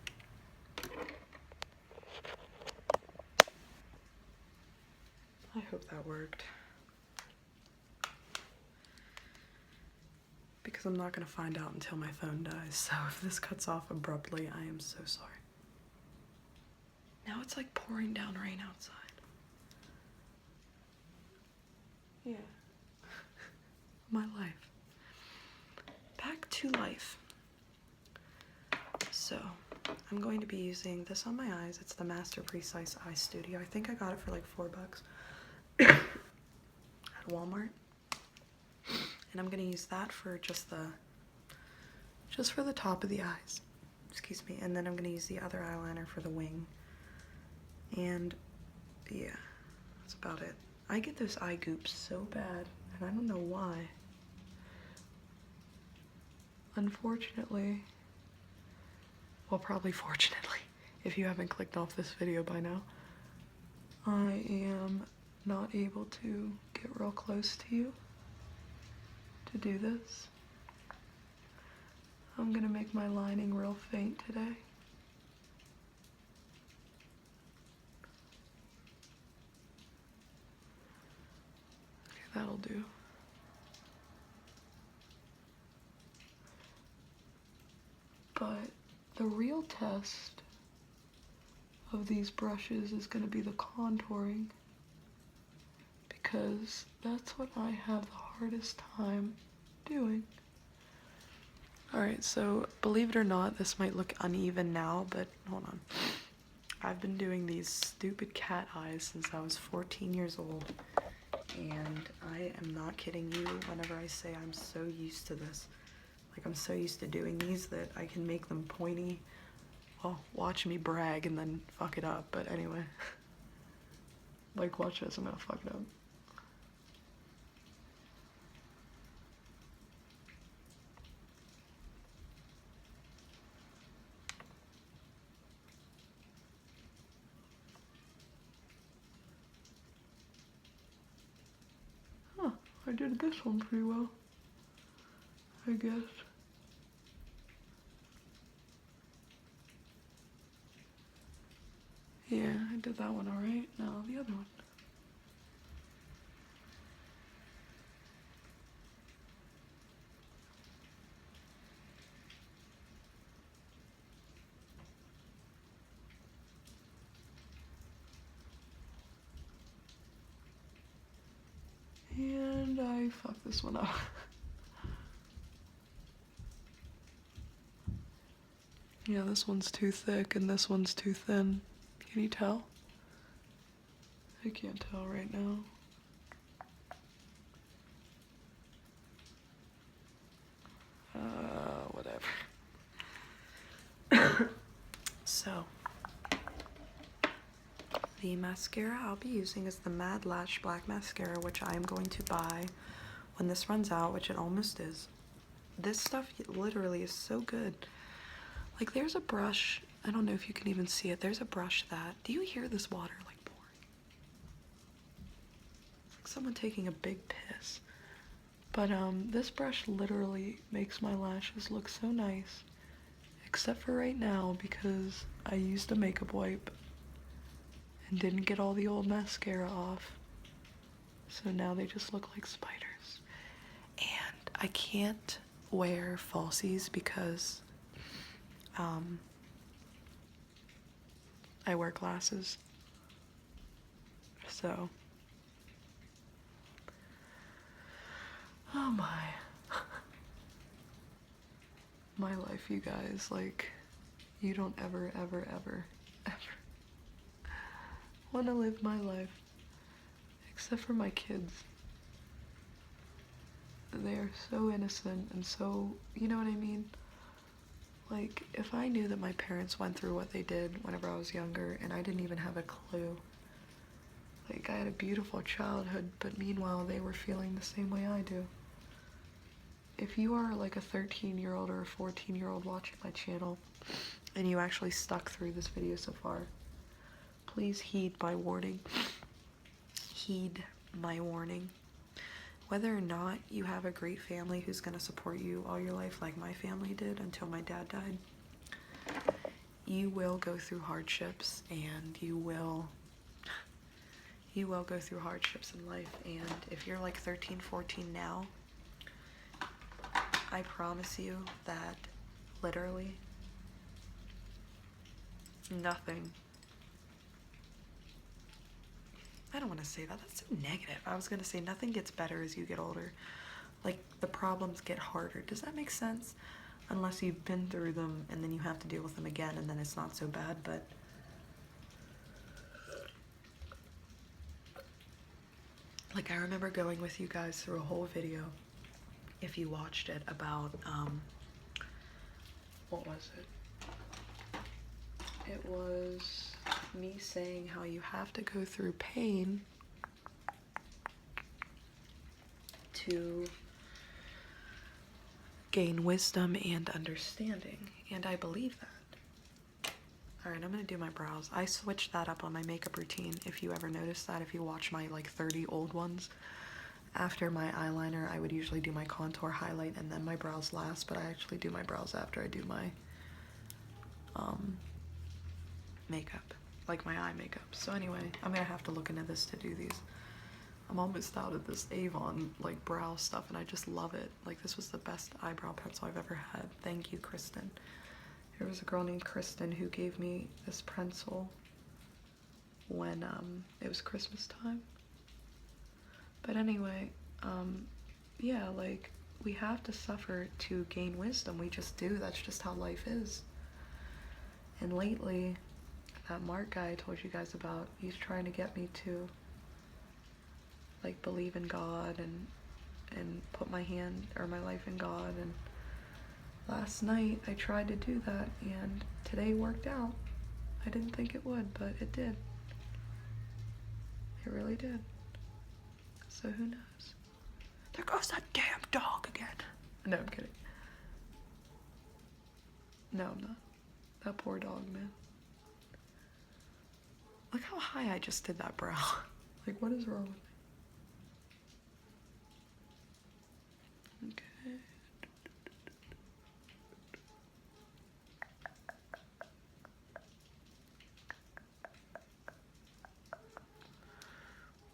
I hope that worked. Because I'm not gonna find out until my phone dies, so if this cuts off abruptly, I am so sorry. Now it's like pouring down rain outside. Yeah. My life. Back to life. So, I'm going to be using this on my eyes. It's the Master Precise Eye Studio. I think I got it for like $4 at Walmart. And I'm gonna use that for just for the top of the eyes. Excuse me. And then I'm gonna use the other eyeliner for the wing. And yeah, that's about it. I get those eye goops so bad, and I don't know why. Unfortunately, well, probably fortunately, if you haven't clicked off this video by now, I am not able to get real close to you to do this. I'm gonna make my lining real faint today. Okay, that'll do. But the real test of these brushes is going to be the contouring, because that's what I have the hardest time doing. Alright, so believe it or not, this might look uneven now, but hold on. I've been doing these stupid cat eyes since I was 14 years old, and I am not kidding you whenever I say I'm so used to this. Like, I'm so used to doing these that I can make them pointy. Well, watch me brag and then fuck it up, but anyway. Like, watch this, I'm gonna fuck it up. Huh, I did this one pretty well, I guess. Yeah, I did that one alright. Now the other one. And I fucked this one up. Yeah, this one's too thick and this one's too thin. Can you tell? I can't tell right now. Whatever. So, the mascara I'll be using is the Mad Lash Black Mascara, which I am going to buy when this runs out, which it almost is. This stuff literally is so good. Like, there's a brush, I don't know if you can even see it, there's a brush that, do you hear this water like pouring? It's like someone taking a big piss. But this brush literally makes my lashes look so nice, except for right now because I used a makeup wipe and didn't get all the old mascara off. So now they just look like spiders. And I can't wear falsies because I wear glasses. So, oh my. My life, you guys, like, you don't ever want to live my life, except for my kids. They are so innocent and so, you know what I mean? Like, if I knew that my parents went through what they did whenever I was younger and I didn't even have a clue, like, I had a beautiful childhood, but meanwhile they were feeling the same way I do. If you are like a 13-year-old or a 14-year-old watching my channel and you actually stuck through this video so far, please heed my warning. Heed my warning. Whether or not you have a great family who's going to support you all your life like my family did until my dad died, you will go through hardships, and you will go through hardships in life. And if you're like 13, 14 now, I promise you that literally nothing. I don't want to say that. That's so negative. I was going to say nothing gets better as you get older. Like, the problems get harder. Does that make sense? Unless you've been through them and then you have to deal with them again and then it's not so bad, but like, I remember going with you guys through a whole video, if you watched it, about, what was it? It was me saying how you have to go through pain to gain wisdom and understanding, and I believe that. Alright, I'm gonna do my brows. I switched that up on my makeup routine, if you ever noticed that, if you watch my like 30 old ones. After my eyeliner, I would usually do my contour, highlight, and then my brows last, but I actually do my brows after I do my makeup, like my eye makeup. So anyway, I'm gonna have to look into this to do these. I'm almost out of this Avon like brow stuff and I just love it. Like, this was the best eyebrow pencil I've ever had. Thank you, Kristen. There was a girl named Kristen who gave me this pencil when it was Christmas time. But anyway, yeah, like, we have to suffer to gain wisdom. We just do. That's just how life is. And lately, that Mark guy I told you guys about, he's trying to get me to like believe in God and put my hand or my life in God. And last night I tried to do that, and today worked out. I didn't think it would, but it did. It really did. So who knows? There goes that damn dog again. No, I'm kidding. No, I'm not. That poor dog, man. Look how high I just did that brow. Like, what is wrong with me? Okay.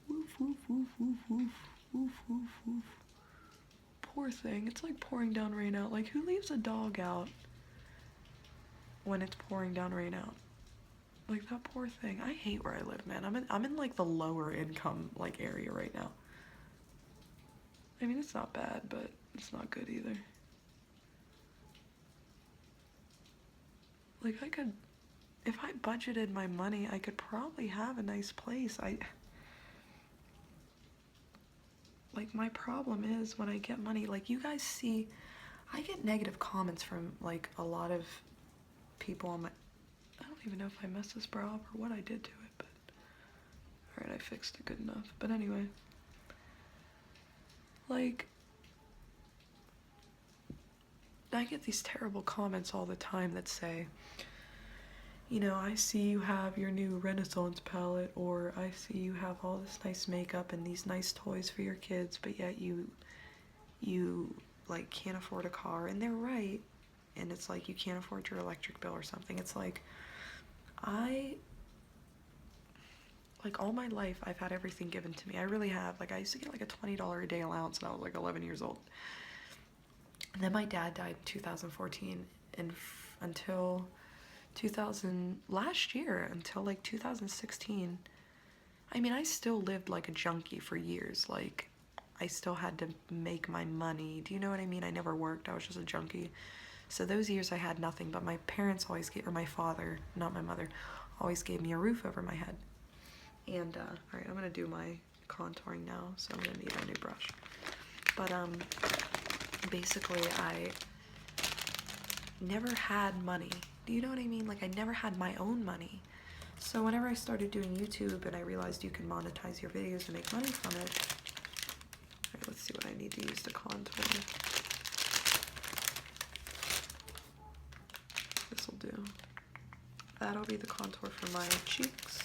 Woof, woof, woof, woof, woof, woof, woof, woof. Poor thing. It's like pouring down rain out. Like, who leaves a dog out when it's pouring down rain out? Like, that poor thing. I hate where I live, man. I'm in like the lower income like area right now. I mean, it's not bad, but it's not good either. Like, I could, if I budgeted my money, I could probably have a nice place. Like, my problem is when I get money, like, you guys see, I get negative comments from like a lot of people on my, I don't even know if I messed this brow up or what I did to it, but alright, I fixed it good enough. But anyway, like, I get these terrible comments all the time that say, you know, I see you have your new Renaissance palette, or I see you have all this nice makeup and these nice toys for your kids, but yet you like can't afford a car. And they're right. And it's like, you can't afford your electric bill or something. It's like, like all my life I've had everything given to me. I really have. Like, I used to get like a $20 a day allowance when I was like 11 years old. And then my dad died in 2014, and until last year, until like 2016, I mean, I still lived like a junkie for years. Like, I still had to make my money. Do you know what I mean? I never worked. I was just a junkie. So those years I had nothing, but my parents always gave, or my father, not my mother, always gave me a roof over my head. And, alright, I'm gonna do my contouring now, so I'm gonna need a new brush. But, basically, I never had money. Do you know what I mean? Like, I never had my own money. So whenever I started doing YouTube and I realized you can monetize your videos and make money from it, alright, let's see what I need to use to contour. This will do. That'll be the contour for my cheeks.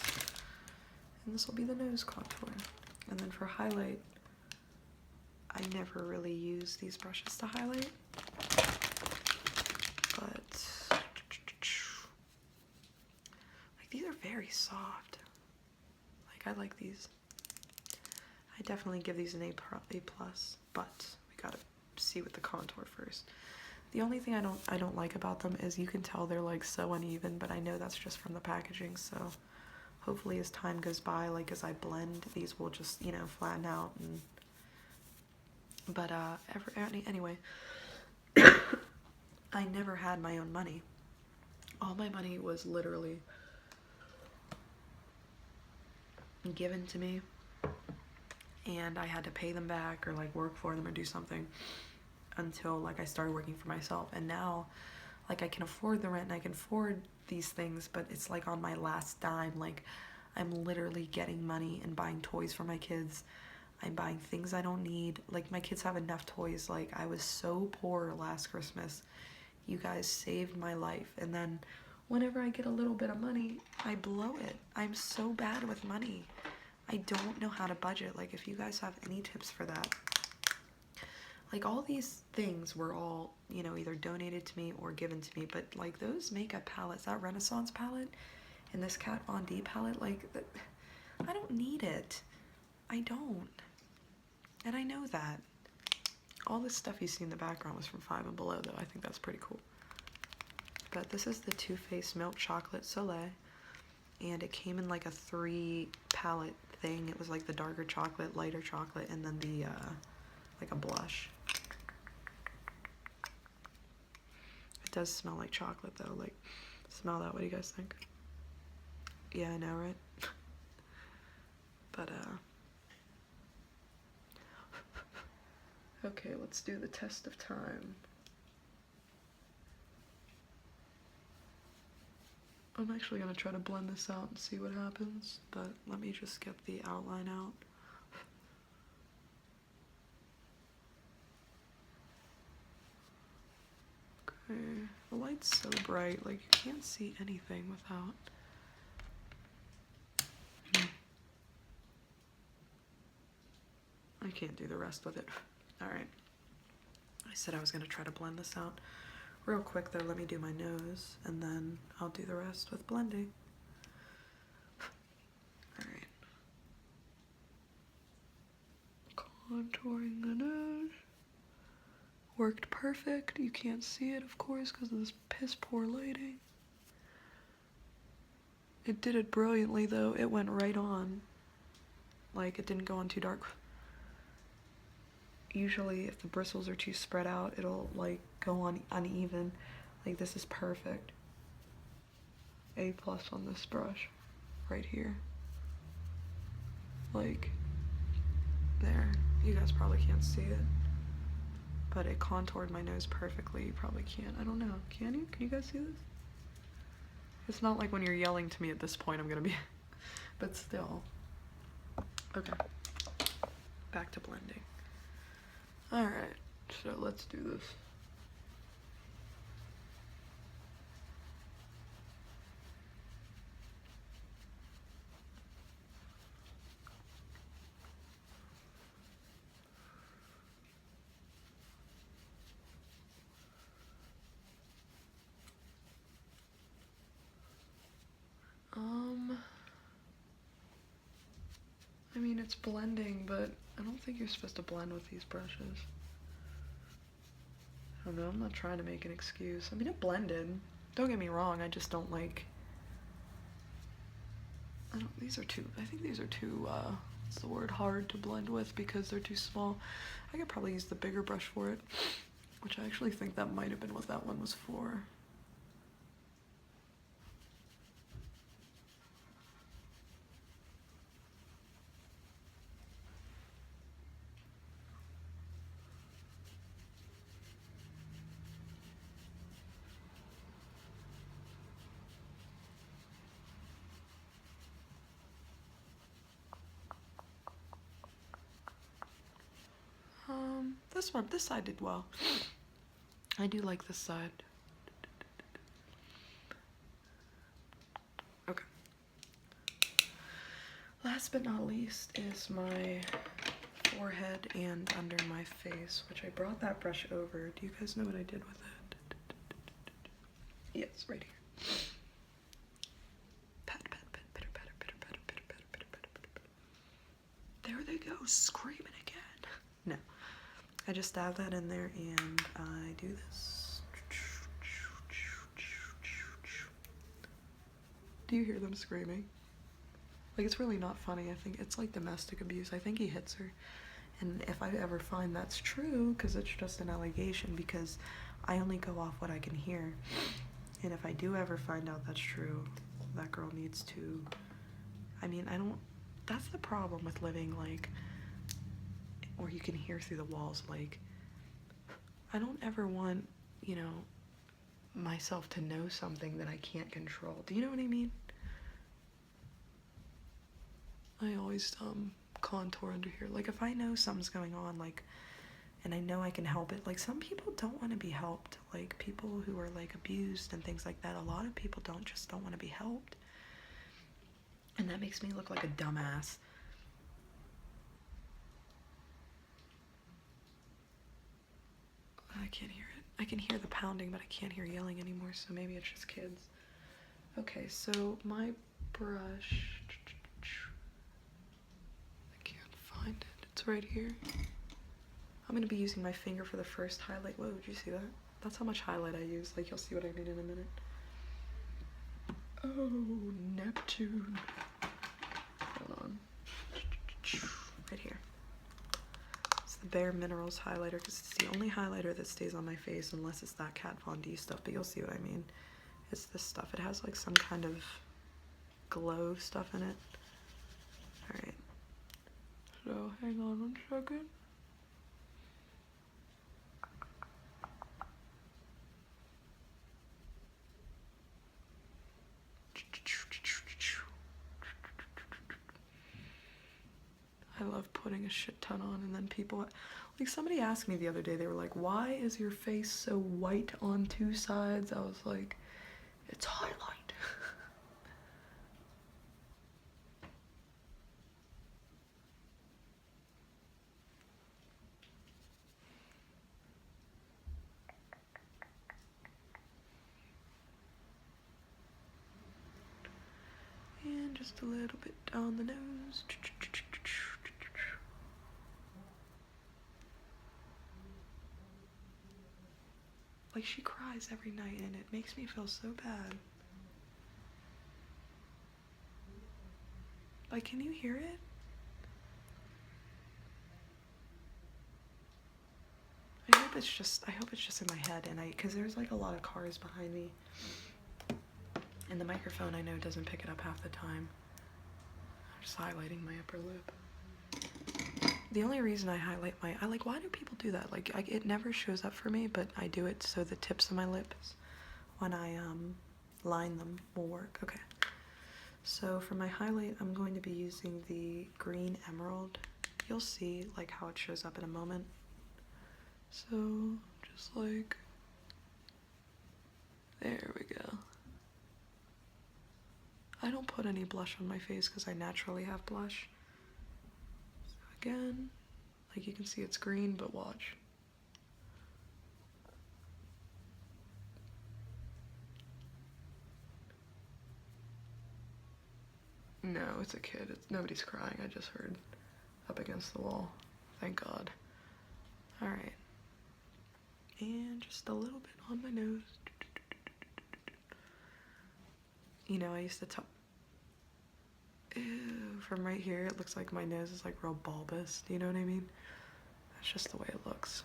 And this will be the nose contour. And then for highlight, I never really use these brushes to highlight. But, like, these are very soft. Like, I like these. I definitely give these an A+, but we gotta see with the contour first. The only thing I don't like about them is you can tell they're like so uneven, but I know that's just from the packaging, so hopefully as time goes by, like as I blend, these will just, you know, flatten out. And but anyway, I never had my own money. All my money was literally given to me, and I had to pay them back or like work for them or do something until like I started working for myself. And now, like, I can afford the rent and I can afford these things, but it's like on my last dime. Like, I'm literally getting money and buying toys for my kids. I'm buying things I don't need. Like, my kids have enough toys. Like, I was so poor last Christmas. You guys saved my life. And then whenever I get a little bit of money, I blow it. I'm so bad with money. I don't know how to budget. Like, if you guys have any tips for that. Like, all these things were all, you know, either donated to me or given to me. But, like, those makeup palettes, that Renaissance palette and this Kat Von D palette, like, I don't need it. I don't. And I know that. All this stuff you see in the background was from Five and Below, though. I think that's pretty cool. But this is the Too Faced Milk Chocolate Soleil. And it came in, like, a 3 palette thing. It was, like, the darker chocolate, lighter chocolate, and then the, like a blush. It does smell like chocolate though. Like, smell that. What do you guys think? Yeah, I know, right? But, okay, let's do the test of time. I'm actually gonna try to blend this out and see what happens, but let me just get the outline out. Okay, the light's so bright, like you can't see anything without. I can't do the rest with it. Alright. I said I was gonna try to blend this out. Real quick though, let me do my nose, and then I'll do the rest with blending. Alright. Contouring the nose. Worked perfect. You can't see it, of course, because of this piss poor lighting. It did it brilliantly though. It went right on. Like, it didn't go on too dark. Usually if the bristles are too spread out, it'll like go on uneven. Like, this is perfect. A+ on this brush right here. Like, there. You guys probably can't see it, but it contoured my nose perfectly. You probably can't. I don't know. Can you? Can you guys see this? It's not like when you're yelling to me at this point I'm gonna be but still. Okay, back to blending. Alright, so let's do this. I mean, it's blending, but I don't think you're supposed to blend with these brushes. I don't know, I'm not trying to make an excuse. I mean, it blended. Don't get me wrong, I just don't like... I think these are too, what's the word, hard to blend with because they're too small. I could probably use the bigger brush for it, which I actually think that might have been what that one was for. This side did well. I do like this side. Okay. Last but not least is my forehead and under my face, which I brought that brush over. Do you guys know what I did with it? Yes, right here. Pat, pat, pat, pitter, patter, pitter, patter, pitter, patter, pitter, patter, pitter, patter. There they go, screaming again. No. I just dab that in there and I do this. Do you hear them screaming? Like, it's really not funny. I think it's like domestic abuse. I think he hits her. And if I ever find that's true, because it's just an allegation, because I only go off what I can hear. And if I do ever find out that's true, that girl needs to, I mean, I don't, that's the problem with living, like, where you can hear through the walls. Like, I don't ever want, you know, myself to know something that I can't control. Do you know what I mean? I always contour under here. Like, if I know something's going on, like, and I know I can help it, like, some people don't want to be helped. Like, people who are like abused and things like that, a lot of people don't want to be helped, and that makes me look like a dumbass. I can't hear it. I can hear the pounding, but I can't hear yelling anymore, so maybe it's just kids. Okay, so my brush, I can't find it. It's right here. I'm gonna be using my finger for the first highlight. Whoa, did you see that? That's how much highlight I use. Like, you'll see what I mean in a minute. Oh, Neptune. Hold on. Right here. It's the Bare Minerals highlighter, because it's the only highlighter that stays on my face unless it's that Kat Von D stuff, but you'll see what I mean. It's this stuff. It has like some kind of glow stuff in it. Alright. So, hang on 1 second. I love putting a shit ton on, and then people, like somebody asked me the other day, they were like, why is your face so white on 2 sides? I was like, it's highlight. And just a little bit down the nose. Like, she cries every night and it makes me feel so bad. Like, can you hear it? I hope it's just in my head, and because there's like a lot of cars behind me. And the microphone, I know, doesn't pick it up half the time. I'm just highlighting my upper lip. The only reason I highlight why do people do that? Like, it never shows up for me, but I do it so the tips of my lips, when I line them, will work. Okay. So for my highlight, I'm going to be using the green emerald. You'll see like how it shows up in a moment. So just like, there we go. I don't put any blush on my face because I naturally have blush. So again, like you can see it's green, but watch. No, it's a kid. Nobody's crying. I just heard up against the wall. Thank God. Alright. And just a little bit on my nose. You know, I used to tell... Ew, from right here, it looks like my nose is like real bulbous. Do you know what I mean? That's just the way it looks.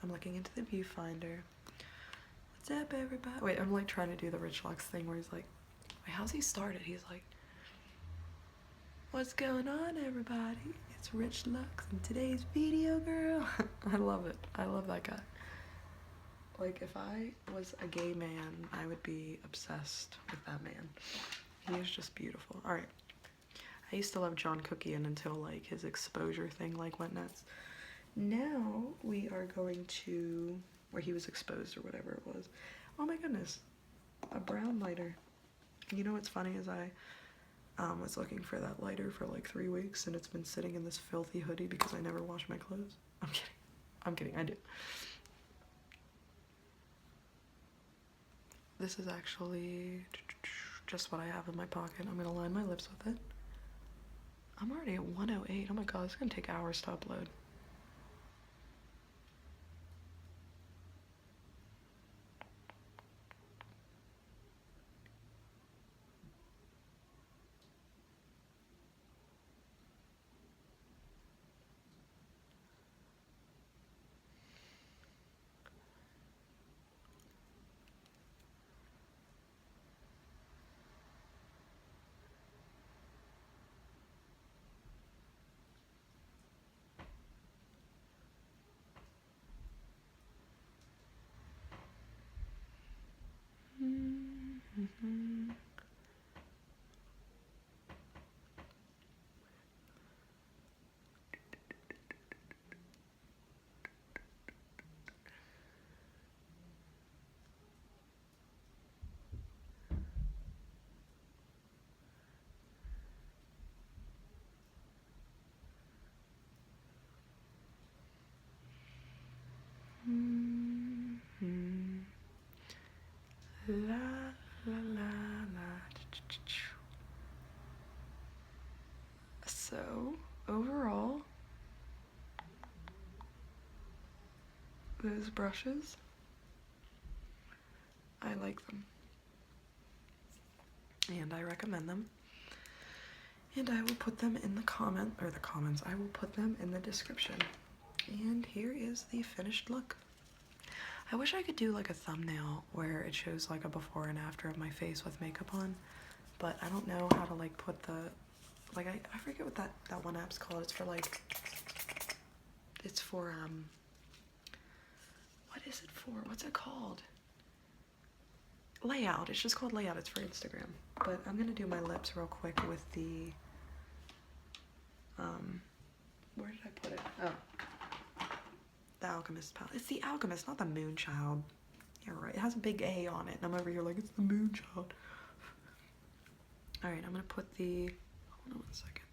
I'm looking into the viewfinder. What's up, everybody? Wait, I'm like trying to do the Rich Lux thing where he's like... Wait, how's he started? He's like... What's going on, everybody? It's Rich Lux in today's video, girl. I love it. I love that guy. Like, if I was a gay man, I would be obsessed with that man. He is just beautiful. Alright. I used to love John Cookian until, like, his exposure thing, like, went nuts. Now, we are going to... where he was exposed or whatever it was. Oh my goodness. A brown lighter. You know what's funny is I was looking for that lighter for like 3 weeks, and it's been sitting in this filthy hoodie because I never wash my clothes. I'm kidding. I'm kidding. I do. This is actually just what I have in my pocket. I'm gonna line my lips with it. I'm already at 108. Oh my god, it's gonna take hours to upload. La la la la. So, overall, those brushes, I like them. And I recommend them. And I will put them in the comments, I will put them in the description. And here is the finished look. I wish I could do like a thumbnail where it shows like a before and after of my face with makeup on, but I don't know how to like put the, like I forget what that one app's called. It's for like, it's for what is it for? What's it called? Layout. It's just called Layout. It's for Instagram. But I'm gonna do my lips real quick with the where did I put it? Oh, the Alchemist palette. It's the Alchemist, not the Moonchild. You're right. It has a big A on it, and I'm over here like it's the Moonchild. All right, I'm gonna put the. Hold on 1 second.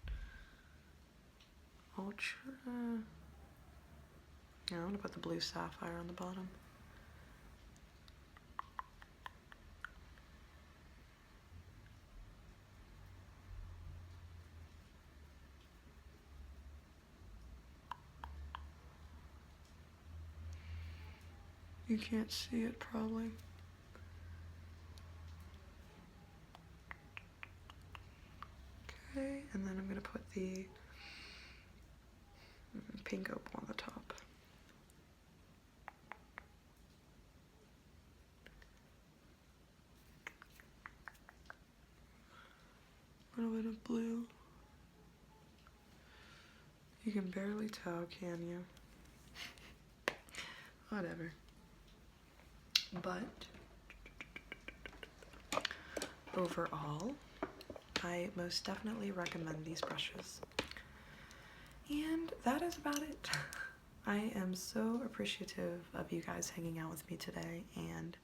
Ultra. Yeah, I'm gonna put the blue sapphire on the bottom. You can't see it probably. Okay, and then I'm gonna put the pink opal on the top. A little bit of blue. You can barely tell, can you? Whatever. But overall, I most definitely recommend these brushes. And that is about it. I am so appreciative of you guys hanging out with me today, and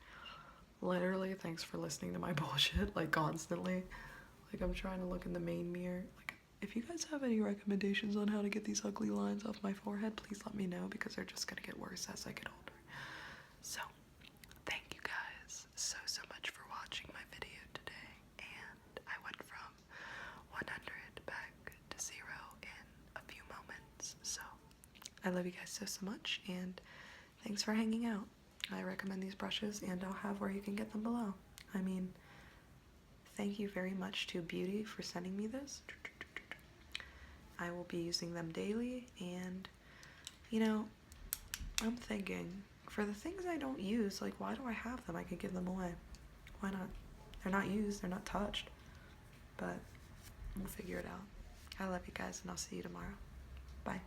literally thanks for listening to my bullshit like constantly. Like I'm trying to look in the main mirror. Like if you guys have any recommendations on how to get these ugly lines off my forehead, please let me know because they're just gonna get worse as I get older. So thank you guys so much for watching my video today, and I went from 100 back to 0 in a few moments. So I love you guys so much, and thanks for hanging out. I recommend these brushes, and I'll have where you can get them below. I mean, thank you very much to Beauty for sending me this. I will be using them daily, and you know, I'm thinking for the things I don't use, like why do I have them? I could give them away. Why not? They're not used, they're not touched, but we'll figure it out. I love you guys, and I'll see you tomorrow. Bye.